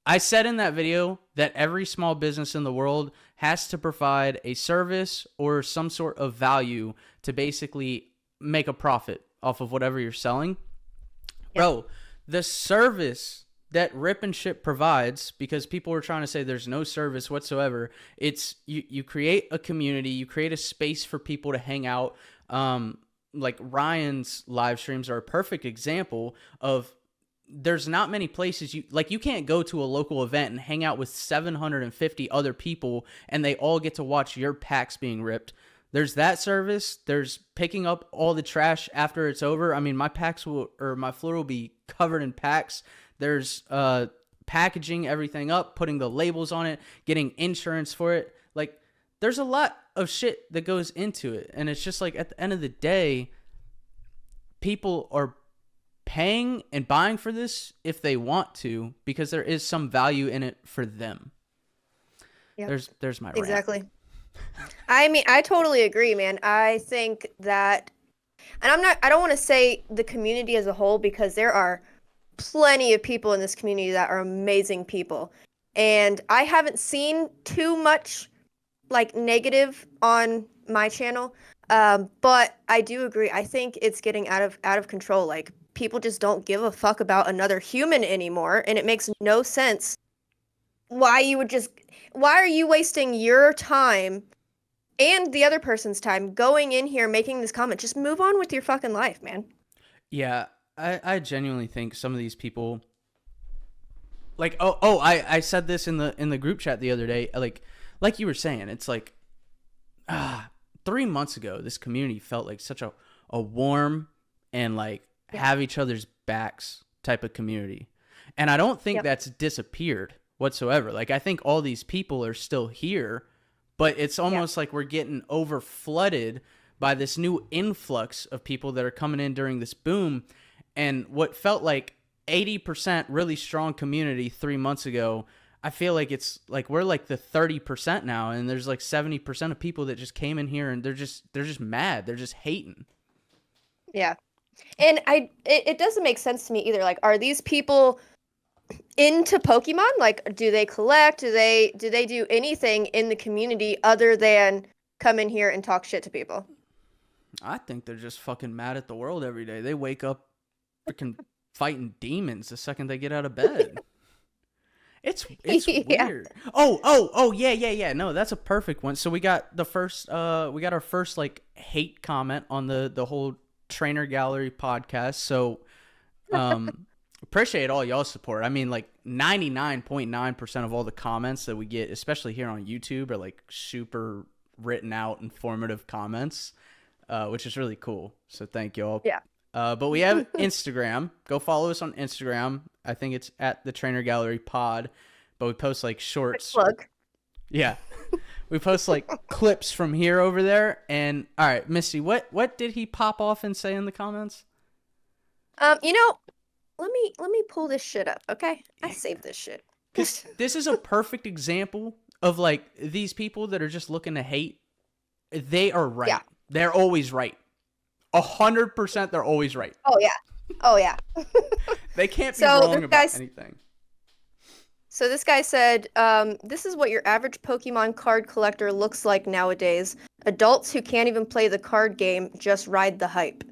I said in that video that every small business in the world has to provide a service or some sort of value to basically make a profit off of whatever you're selling. Yep. Bro, the service that Rip and Ship provides, because people were trying to say there's no service whatsoever, it's you create a community, you create a space for people to hang out. Like Ryan's live streams are a perfect example of, there's not many places you can't go to a local event and hang out with 750 other people and they all get to watch your packs being ripped. There's that service. There's picking up all the trash after it's over. I mean, my floor will be covered in packs. There's packaging everything up, putting the labels on it, getting insurance for it. Like, there's a lot of shit that goes into it. And it's just like, at the end of the day, people are paying and buying for this if they want to, because there is some value in it for them. Yep. There's my rant. Exactly. I mean, I totally agree, man. I think that, and I don't want to say the community as a whole, because there are plenty of people in this community that are amazing people. And I haven't seen too much like negative on my channel. But I do agree. I think it's getting out of control. Like, people just don't give a fuck about another human anymore, and it makes no sense why are you wasting your time and the other person's time going in here making this comment? Just move on with your fucking life, man. Yeah, I genuinely think some of these people, like, I said this in the group chat the other day, like you were saying, it's like, 3 months ago, this community felt like such a warm and like have each other's backs type of community. And I don't think that's disappeared whatsoever. Like, I think all these people are still here, but it's almost like we're getting over flooded by this new influx of people that are coming in during this boom. And what felt like 80% really strong community 3 months ago, I feel like it's like we're like the 30% now, and there's like 70% of people that just came in here and they're just mad. They're just hating. Yeah. And it doesn't make sense to me either. Like, are these people into Pokemon? Like, do they collect? Do they do anything in the community other than come in here and talk shit to people? I think they're just fucking mad at the world every day. They wake up freaking fighting demons the second they get out of bed. It's weird. Oh, yeah. No, that's a perfect one. So we got our first like hate comment on the whole Trainer Gallery podcast. So appreciate all y'all's support. I mean, like 99.9% of all the comments that we get, especially here on YouTube, are like super written out, informative comments, which is really cool. So thank y'all. Yeah. But we have Instagram. Go follow us on Instagram. I think it's at the Trainer Gallery Pod. But we post like shorts. Plug. Yeah. We post like clips from here over there. And all right, Misty, what did he pop off and say in the comments? Let me pull this shit up, okay? I saved this shit. This is a perfect example of like these people that are just looking to hate. They are right. Yeah. They're always right. 100% they're always right. Oh yeah. They can't be wrong about anything. So this guy said, this is what your average Pokemon card collector looks like nowadays. Adults who can't even play the card game just ride the hype.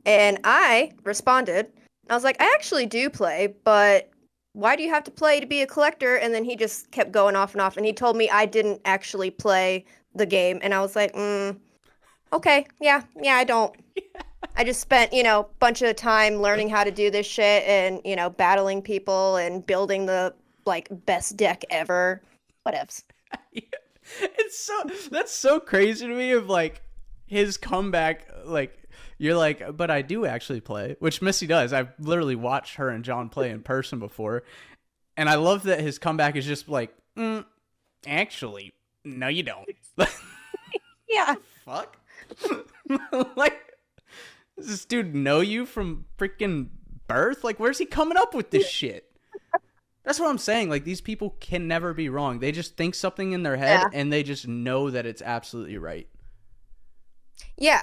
And I responded, I was like, I actually do play, but why do you have to play to be a collector? And then he just kept going off, and he told me I didn't actually play the game. And I was like, okay, yeah, I don't. I just spent, a bunch of time learning how to do this shit and, battling people and building the, like, best deck ever. Whatevs. That's so crazy to me of, like, his comeback, like, you're like, but I do actually play, which Missy does. I've literally watched her and John play in person before. And I love that his comeback is just like, actually, no, you don't. Yeah. Fuck. Like, does this dude know you from freaking birth? Like, where's he coming up with this shit? That's what I'm saying. Like, these people can never be wrong. They just think something in their head and they just know that it's absolutely right. Yeah.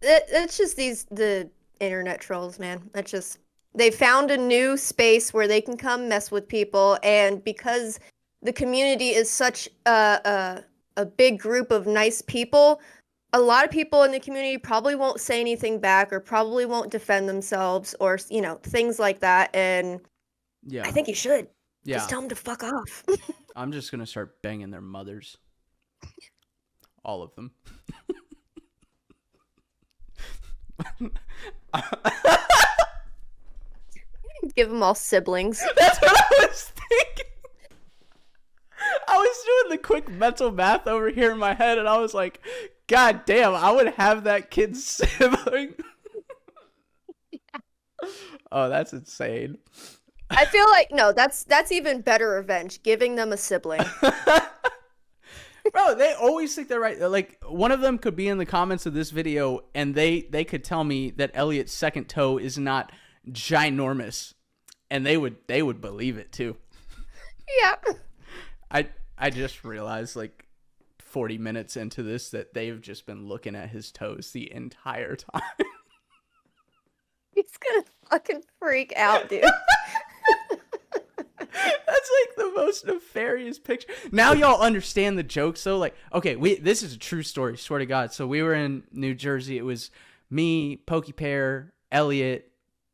It's just the internet trolls, man. That's just, they found a new space where they can come mess with people, and because the community is such a big group of nice people, a lot of people in the community probably won't say anything back or probably won't defend themselves or, things like that. And I think you should. Yeah. Just tell them to fuck off. I'm just going to start banging their mothers. All of them. Give them all siblings. That's what I was thinking. I was doing the quick mental math over here in my head, and I was like, God damn, I would have that kid's sibling. Yeah. Oh, that's insane. I feel like, no, that's even better revenge, giving them a sibling. Bro, they always think they're right. Like, one of them could be in the comments of this video, and they could tell me that Elliot's second toe is not ginormous, and they would believe it too. Yeah. I just realized, like, 40 minutes into this that they've just been looking at his toes the entire time. He's gonna fucking freak out, dude. That's like the most nefarious picture. Now y'all understand the jokes, though. Like, okay, this is a true story, swear to God. So we were in New Jersey. It was me, Pokey Pear, Elliot,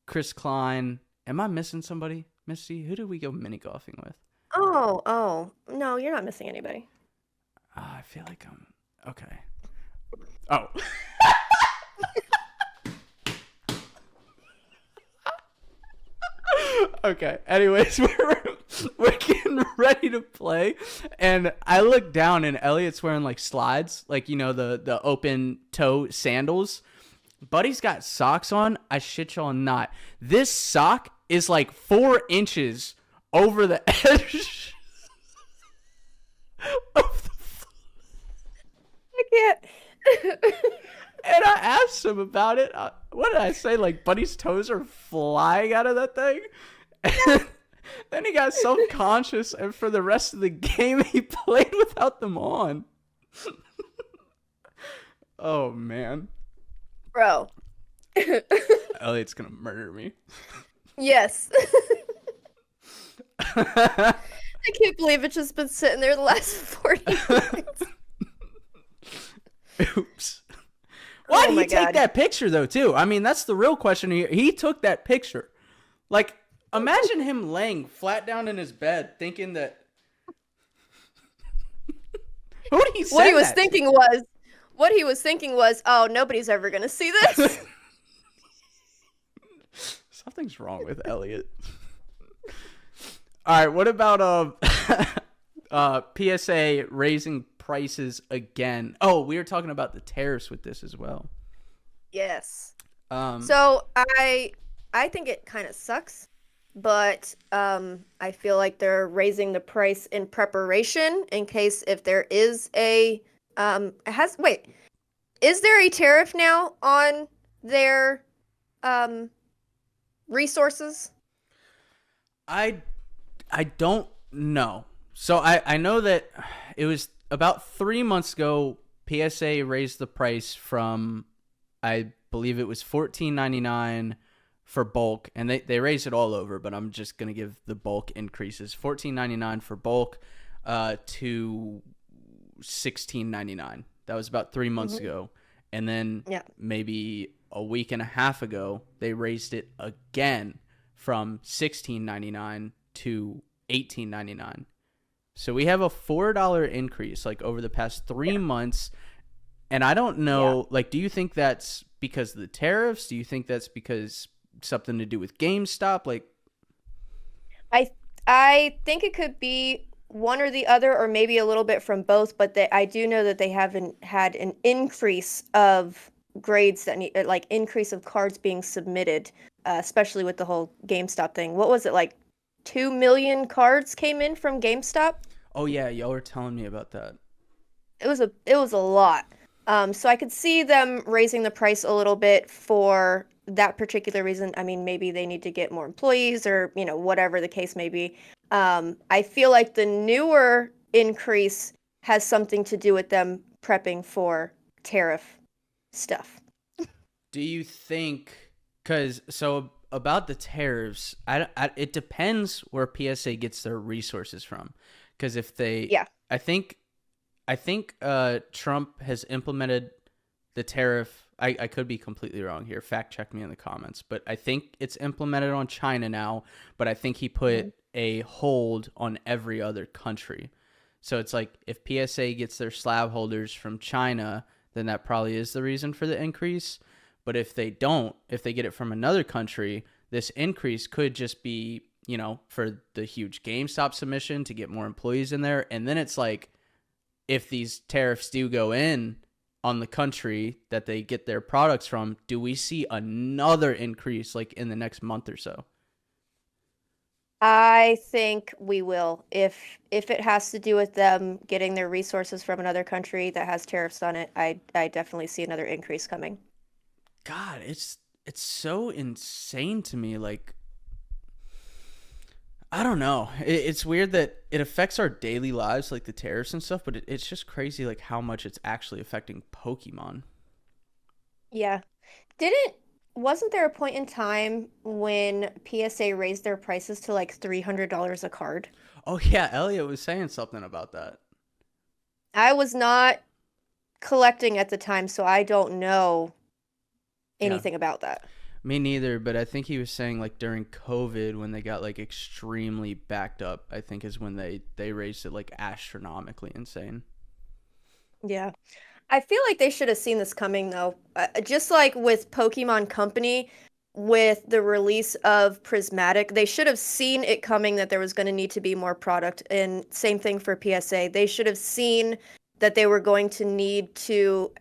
Chris Klein. Am I missing somebody? Missy, who did we go mini golfing with? Oh, no, you're not missing anybody. I feel like I'm okay. Oh. Okay. Anyways, we're getting ready to play, and I look down, and Elliot's wearing like slides, like, you know, the open toe sandals. Buddy's got socks on. I shit y'all not. This sock is like 4 inches over the edge of the I can't. And I asked him about it. What did I say? Like, Buddy's toes are flying out of that thing? And then he got self-conscious, and for the rest of the game, he played without them on. Oh, man. Bro. Elliot's going to murder me. Yes. I can't believe it's just been sitting there the last 40 minutes. Oops. Why did he take God. that picture, though, too? I mean, that's the real question here. He took that picture. Like, imagine him laying flat down in his bed thinking that... Who did he say What he was thinking was, oh, nobody's ever going to see this. Something's wrong with Elliot. All right, what about PSA raising prices again? Oh, we were talking about the tariffs with this as well. Yes. So I think it kind of sucks, but I feel like they're raising the price in preparation in case if there is a is there a tariff now on their resources? I don't know. So I know that it was about 3 months ago, PSA raised the price from, I believe it was $14.99 for bulk, and they raised it all over, but I'm just going to give the bulk increases. $14.99 for bulk to $16.99. That was about 3 months ago. And then maybe a week and a half ago, they raised it again from $16.99 to $18.99. So we have a $4 increase like over the past 3 months. And I don't know, like, do you think that's because of the tariffs? Do you think that's because something to do with GameStop? Like, I think it could be one or the other, or maybe a little bit from both. But I do know that they haven't had an increase of grades that need, like, increase of cards being submitted, especially with the whole GameStop thing. What was it, like 2 million cards came in from GameStop? Oh yeah, y'all were telling me about that. It was a lot. So I could see them raising the price a little bit for that particular reason. I mean, maybe they need to get more employees or, you know, whatever the case may be. I feel like the newer increase has something to do with them prepping for tariff stuff. Do you think, so about the tariffs, it depends where PSA gets their resources from. Because if they, I think Trump has implemented the tariff. I could be completely wrong here. Fact check me in the comments. But I think it's implemented on China now. But I think he put a hold on every other country. So it's like if PSA gets their slab holders from China, then that probably is the reason for the increase. But if they don't, if they get it from another country, this increase could just be, you know, for the huge GameStop submission to get more employees in there. And then it's like, if these tariffs do go in on the country that they get their products from, do we see another increase like in the next month or so? I think we will. If it has to do with them getting their resources from another country that has tariffs on it, I definitely see another increase coming. God, it's so insane to me. Like, I don't know. It's weird that it affects our daily lives, like the tariffs and stuff, but it's just crazy, like, how much it's actually affecting Pokemon. Yeah. Wasn't there a point in time when PSA raised their prices to like $300 a card? Oh, yeah. Elliot was saying something about that. I was not collecting at the time, so I don't know anything about that. Me neither, but I think he was saying like during COVID when they got like extremely backed up, I think is when they raised it like astronomically insane. Yeah. I feel like they should have seen this coming though. Just like with Pokemon Company, with the release of Prismatic, they should have seen it coming that there was going to need to be more product. And same thing for PSA. They should have seen that they were going to need to,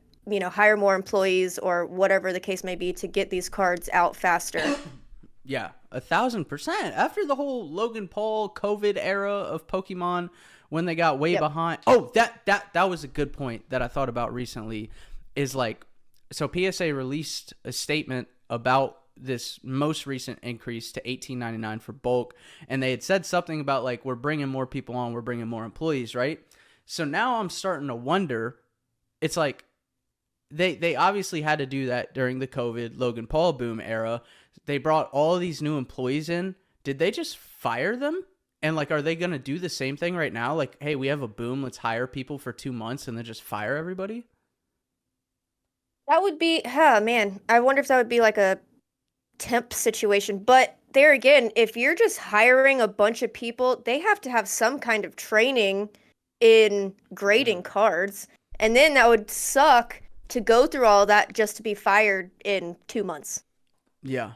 hire more employees or whatever the case may be to get these cards out faster. Yeah, 1,000%. After the whole Logan Paul COVID era of Pokemon, when they got way Yep. behind. Oh, that was a good point that I thought about recently. Is like, so PSA released a statement about this most recent increase to $18.99 for bulk, and they had said something about like we're bringing more people on, we're bringing more employees, right? So now I'm starting to wonder. It's like they obviously had to do that during the COVID Logan Paul boom era. They brought all of these new employees in. Did they just fire them? And like, are they going to do the same thing right now? Like, hey, we have a boom. Let's hire people for 2 months and then just fire everybody. That would be, man. I wonder if that would be like a temp situation. But there again, if you're just hiring a bunch of people, they have to have some kind of training in grading cards. And then that would suck to go through all that just to be fired in 2 months. Yeah.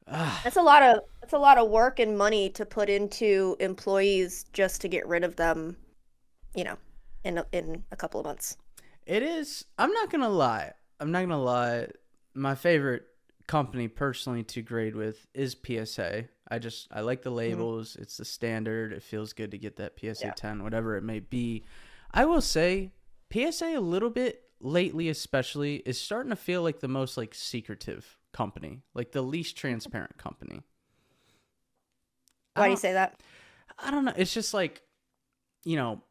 That's a lot of work and money to put into employees just to get rid of them, you know, in a couple of months. It is. I'm not going to lie. My favorite company personally to grade with is PSA. I like the labels. It's the standard. It feels good to get that PSA 10, whatever it may be. I will say PSA a little bit lately, especially, is starting to feel like the most like secretive company, like the least transparent company. Why do you say that? I don't know. It's just like, you know,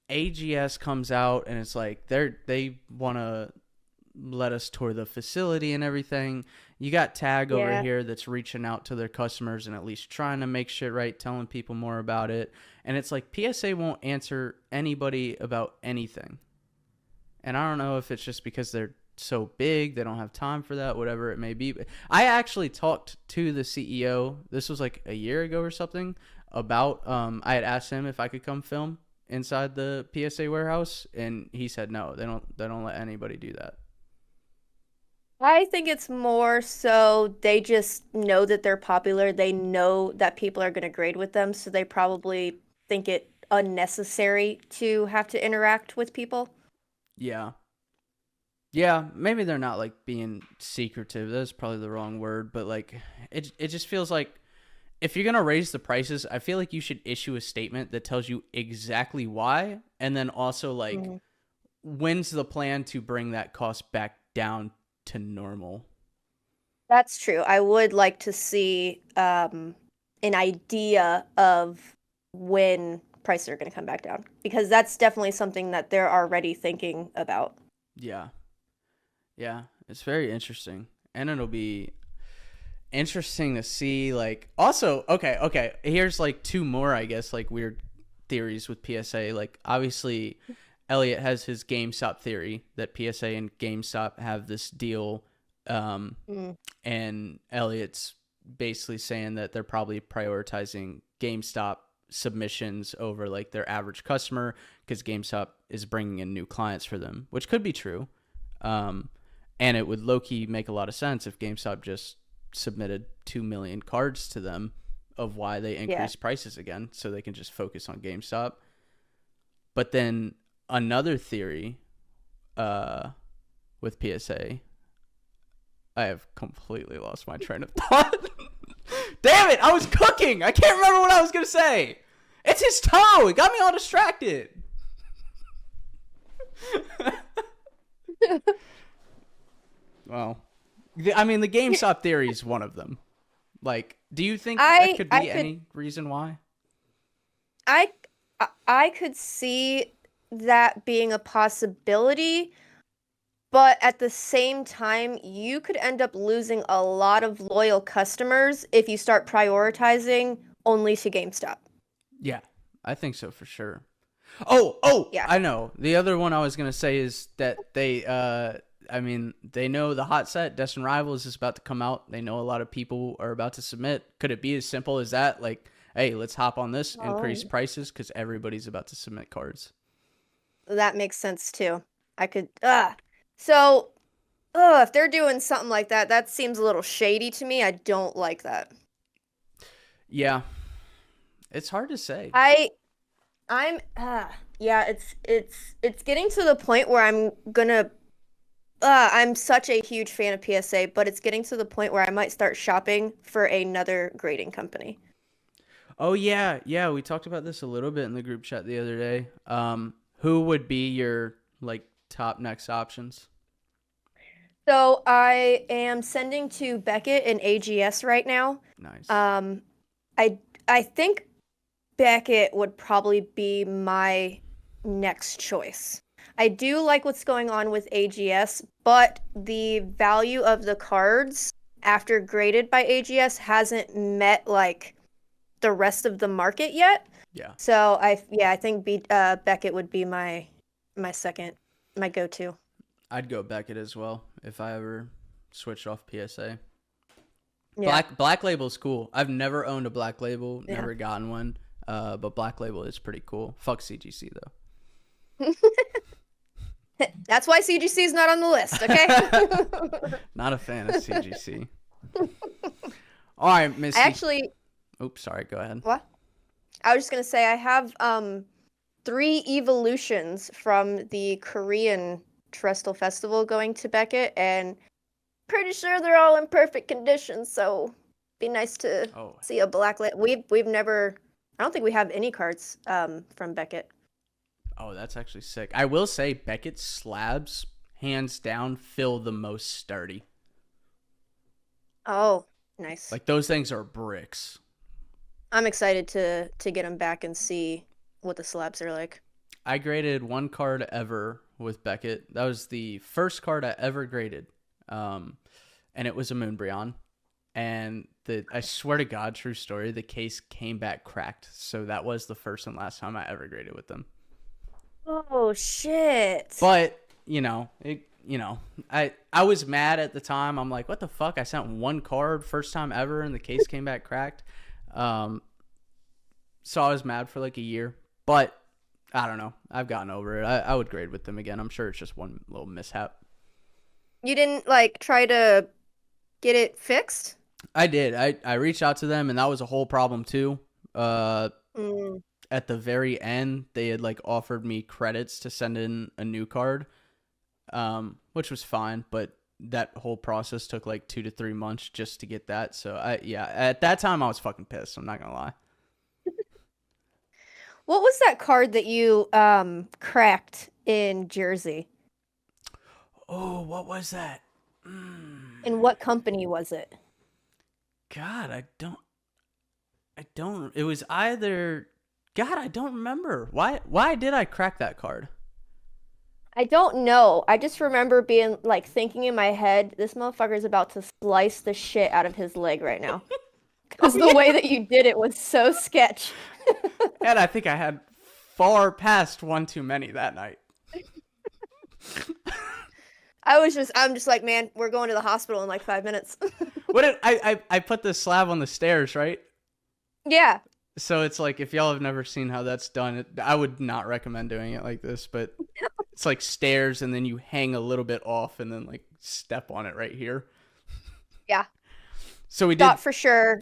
AGS comes out and it's like they want to let us tour the facility and everything. You got Tag over here that's reaching out to their customers and at least trying to make shit right, telling people more about it. And it's like PSA won't answer anybody about anything. And I don't know if it's just because they're so big, they don't have time for that, whatever it may be. But I actually talked to the CEO. This was like a year ago or something about I had asked him if I could come film inside the PSA warehouse, and he said no, they don't let anybody do that. I think it's more so they just know that they're popular. They know that people are going to grade with them, so they probably think it unnecessary to have to interact with people. Yeah. Yeah, maybe they're not like being secretive. That's probably the wrong word, but like it just feels like if you're going to raise the prices, I feel like you should issue a statement that tells you exactly why, and then also like when's the plan to bring that cost back down to normal. That's true. I would like to see an idea of when prices are going to come back down because that's definitely something that they're already thinking about. Yeah. Yeah, it's very interesting. And it'll be interesting to see like also okay, here's like two more I guess like weird theories with PSA. Like obviously Elliot has his GameStop theory that PSA and GameStop have this deal, and Elliot's basically saying that they're probably prioritizing GameStop submissions over like their average customer because GameStop is bringing in new clients for them, which could be true. And it would low-key make a lot of sense if GameStop just submitted 2 million cards to them of why they increased prices again so they can just focus on GameStop. But then another theory with PSA, I have completely lost my train of thought. Damn it, I was cooking. I can't remember what I was going to say. It's his toe. It got me all distracted. Well, I mean, the GameStop theory is one of them. Like, do you think that could be any reason why? I could see that being a possibility, but at the same time, you could end up losing a lot of loyal customers if you start prioritizing only to GameStop. Yeah, I think so for sure. Oh, yeah. I know. The other one I was going to say is that I mean, they know the hot set, Destined Rivals, is about to come out. They know a lot of people are about to submit. Could it be as simple as that? Like, hey, let's hop on this, increase prices, because everybody's about to submit cards. That makes sense too. I could. So, if they're doing something like that, that seems a little shady to me. I don't like that. Yeah, it's hard to say. Yeah, it's getting to the point where I'm gonna. I'm such a huge fan of PSA, but it's getting to the point where I might start shopping for another grading company. Oh yeah, we talked about this a little bit in the group chat the other day. Who would be your like top next options? So I am sending to Beckett and AGS right now. Nice. I think Beckett would probably be my next choice. I do like what's going on with AGS, but the value of the cards after graded by AGS hasn't met like the rest of the market yet. Yeah. So I think Beckett would be my go-to. I'd go Beckett as well if I ever switched off PSA. Yeah. Black Label's cool. I've never owned a Black Label, never gotten one. But Black Label is pretty cool. Fuck CGC though. That's why CGC is not on the list, okay? Not a fan of CGC. All right, Missy. Oops, sorry, go ahead. What? I was just gonna say I have 3 evolutions from the Korean Trestle Festival going to Beckett, and pretty sure they're all in perfect condition, so be nice to see a black we've never, I don't think we have any cards from Beckett. Oh, that's actually sick. I will say Beckett's slabs, hands down, feel the most sturdy. Oh, nice. Like those things are bricks. I'm excited to get them back and see what the slabs are like. I graded 1 card ever with Beckett. That was the first card I ever graded. And it was a Moonbryon. And I swear to God, true story, the case came back cracked. So that was the first and last time I ever graded with them. Oh shit. But, I was mad at the time. I'm like, what the fuck? I sent 1 card first time ever and the case came back cracked. So I was mad for like a year. But I don't know. I've gotten over it. I would grade with them again. I'm sure it's just one little mishap. You didn't like try to get it fixed? I did. I reached out to them and that was a whole problem too. At the very end, they had like offered me credits to send in a new card, which was fine, but that whole process took like 2 to 3 months just to get that. So at that time I was fucking pissed. I'm not gonna lie. What was that card that you cracked in Jersey? Oh, what was that? And what company was it? God, I don't. It was either. God, I don't remember. Why did I crack that card? I don't know. I just remember being like thinking in my head, this motherfucker's about to slice the shit out of his leg right now. Because the way that you did it was so sketch. And I think I had far past one too many that night. I'm just like, man, we're going to the hospital in like 5 minutes. I put the slab on the stairs, right? Yeah. So it's like, if y'all have never seen how that's done, I would not recommend doing it like this, but it's like stairs and then you hang a little bit off and then like step on it right here. Yeah. So we thought for sure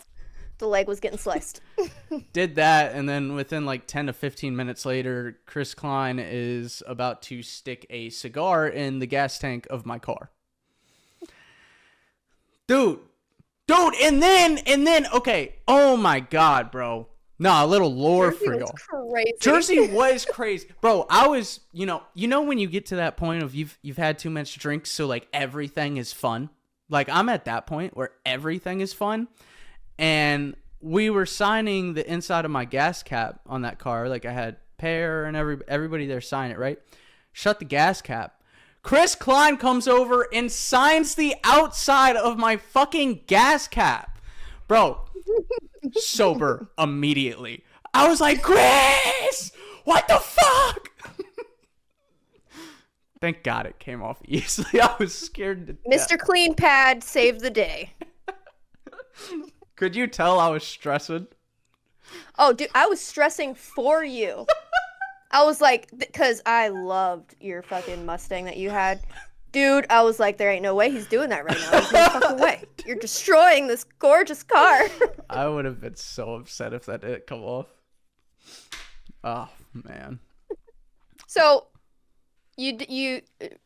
the leg was getting sliced. Did that, and then within like 10 to 15 minutes later, Chris Klein is about to stick a cigar in the gas tank of my car. Dude, and then, okay, oh my God, bro. Nah, a little lore Jersey for y'all. Crazy. Jersey was crazy. Bro, I was, you know when you get to that point of you've had too much drinks, so like everything is fun? Like I'm at that point where everything is fun. And we were signing the inside of my gas cap on that car. Like I had Pear and everybody there sign it, right? Shut the gas cap. Chris Klein comes over and signs the outside of my fucking gas cap. Bro, sober immediately. I was like, Chris, what the fuck? Thank God it came off easily. I was scared to death. Mr. Clean Pad saved the day. Could you tell I was stressing? Oh, dude, I was stressing for you. I was like, because I loved your fucking Mustang that you had. Dude, I was like, there ain't no way he's doing that right now. There's no fucking way. You're destroying this gorgeous car. I would have been so upset if that didn't come off. Oh, man. So, you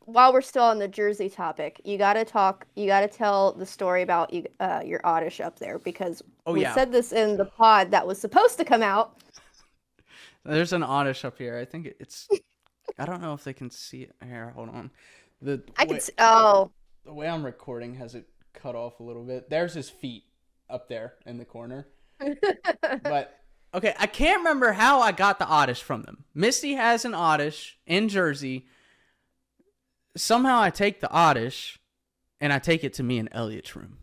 while we're still on the Jersey topic, you gotta tell the story about your Oddish up there, because we said this in the pod that was supposed to come out. There's an Oddish up here. I think it's. I don't know if they can see it here. Hold on. The way I'm recording has it cut off a little bit. There's his feet up there in the corner. But okay, I can't remember how I got the Oddish from them. Misty has an Oddish in Jersey. Somehow I take the Oddish and I take it to me and Elliot's room.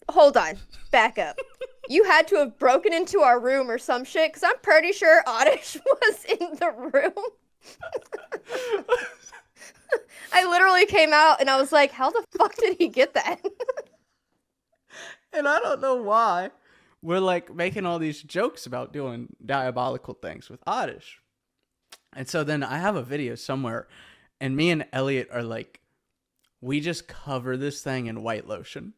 Hold on, back up. You had to have broken into our room or some shit, because I'm pretty sure Oddish was in the room. I literally came out and I was like, how the fuck did he get that? And I don't know why we're like making all these jokes about doing diabolical things with Oddish. And so then I have a video somewhere and me and Elliot are like, we just cover this thing in white lotion.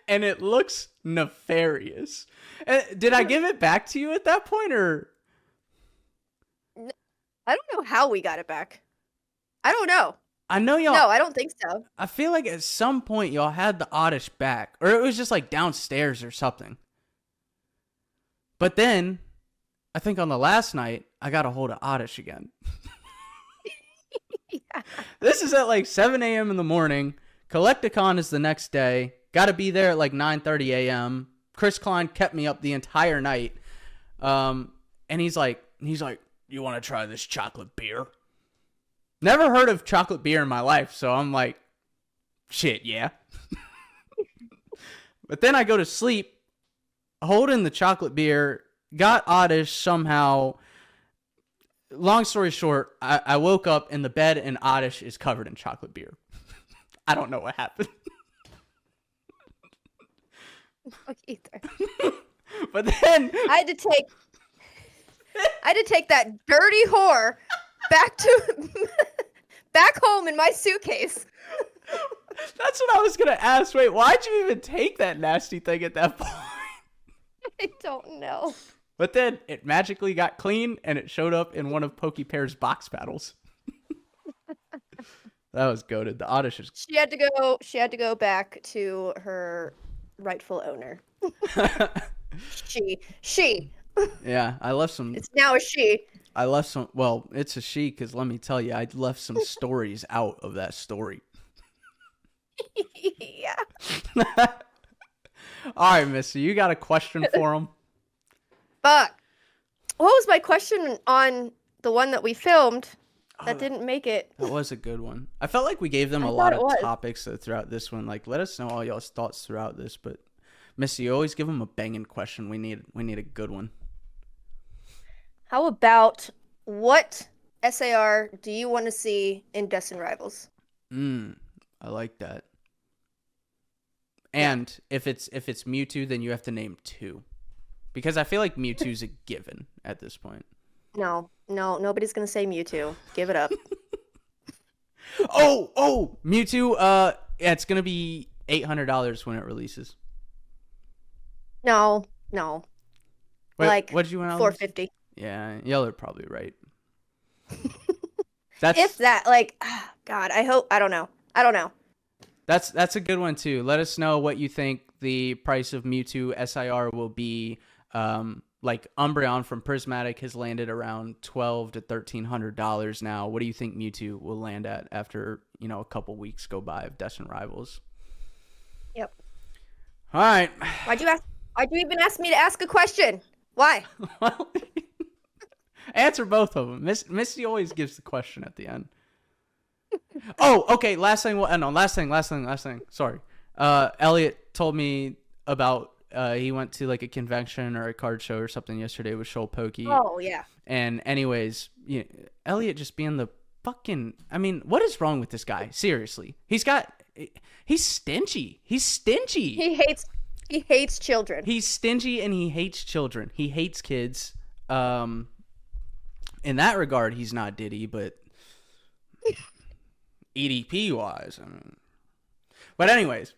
And it looks nefarious. Did I give it back to you at that point, or? I don't know how we got it back. I don't know. I know y'all. No, I don't think so. I feel like at some point y'all had the Oddish back, or it was just like downstairs or something. But then, I think on the last night, I got a hold of Oddish again. Yeah. This is at like 7 a.m. in the morning. Collecticon is the next day. Got to be there at like 9:30 a.m. Chris Klein kept me up the entire night. And he's like, you want to try this chocolate beer? Never heard of chocolate beer in my life, so I'm like, shit, yeah. But then I go to sleep, holding the chocolate beer, got Oddish somehow. Long story short, I woke up in the bed and Oddish is covered in chocolate beer. I don't know what happened. Fuck either. But then I had to take that dirty whore back home in my suitcase. That's what I was gonna ask. Wait, why'd you even take that nasty thing at that point? I don't know. But then it magically got clean and it showed up in one of Pokepair's box battles. That was goated. The Oddish is. She had to go back to her rightful owner. She. Yeah, I left some. It's now a she. I left some. Well, it's a she because let me tell you, I left some stories out of that story. Yeah. All right, Missy, you got a question for him? Fuck. What was my question on the one that we filmed that didn't make it? That was a good one. I felt like we gave them a lot of topics throughout this one. Like, let us know all y'all's thoughts throughout this. But Missy, you always give them a banging question. We need a good one. How about what SAR do you want to see in Destin Rivals? I like that. And if it's Mewtwo, then you have to name 2. Because I feel like Mewtwo's a given at this point. No, nobody's gonna say Mewtwo. Give it up. Oh, Mewtwo. Yeah, it's gonna be $800 when it releases. No. Wait, like what'd you want? $450. Yeah, y'all are probably right. If that, like, God, I don't know. That's a good one too. Let us know what you think the price of Mewtwo SIR will be. Like Umbreon from Prismatic has landed around $1,200 to $1,300 now. What do you think Mewtwo will land at after a couple weeks go by of Destin Rivals? Yep. All right. Why'd you even ask me to ask a question? Why? Well, answer both of them. Misty always gives the question at the end. Oh, okay. Last thing. Last thing. Sorry. Elliot told me about he went to like a convention or a card show or something yesterday with Shoal Pokey. Oh yeah. And anyways, Elliot just being the fucking. I mean, what is wrong with this guy? Seriously, he's stingy. He's stingy. He hates children. He's stingy and he hates children. He hates kids. In that regard, he's not Diddy, but EDP wise, I mean. But anyways,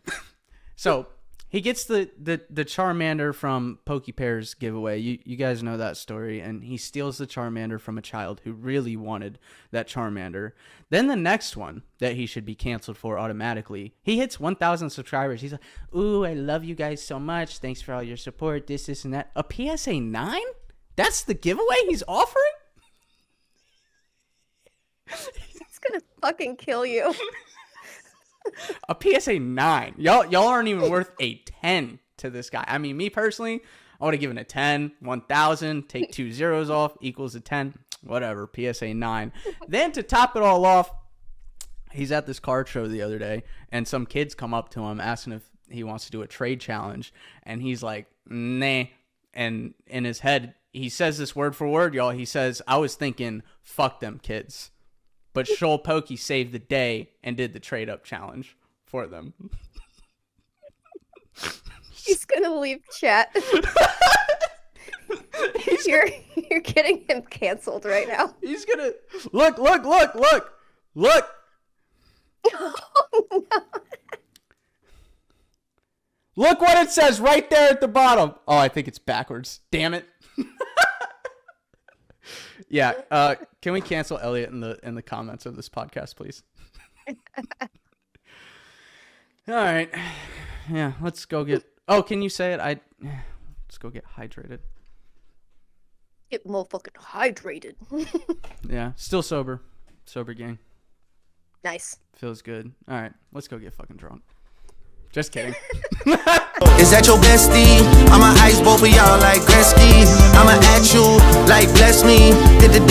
so he gets the Charmander from Pokepair's giveaway. You guys know that story, and he steals the Charmander from a child who really wanted that Charmander. Then the next one that he should be canceled for automatically, he hits 1,000 subscribers. He's like, "Ooh, I love you guys so much. Thanks for all your support. This, and that." A PSA 9? That's the giveaway he's offering? It's gonna fucking kill you. A PSA 9. Y'all aren't even worth a 10 to this guy. I mean, me personally, I would have given a 10, 1,000, take 2 zeros off, equals a 10. Whatever, PSA 9. Then to top it all off, he's at this card show the other day, and some kids come up to him asking if he wants to do a trade challenge, and he's like, nah. And in his head, he says this word for word, y'all. He says, "I was thinking, fuck them kids." But Shoal Pokey saved the day and did the trade up challenge for them. He's gonna leave chat. You're getting him canceled right now. He's gonna look. Oh, no. Look what it says right there at the bottom. Oh, I think it's backwards. Damn it. Yeah. Can we cancel Elliot in the comments of this podcast, please? All right. Yeah. Let's go get. Oh, can you say it? Let's go get hydrated. Get motherfucking hydrated. Yeah. Still sober. Sober gang. Nice. Feels good. All right. Let's go get fucking drunk. Just kidding. Is that your bestie? I'ma ice both of y'all like Gretzky. I'ma at you like bless me. Hit the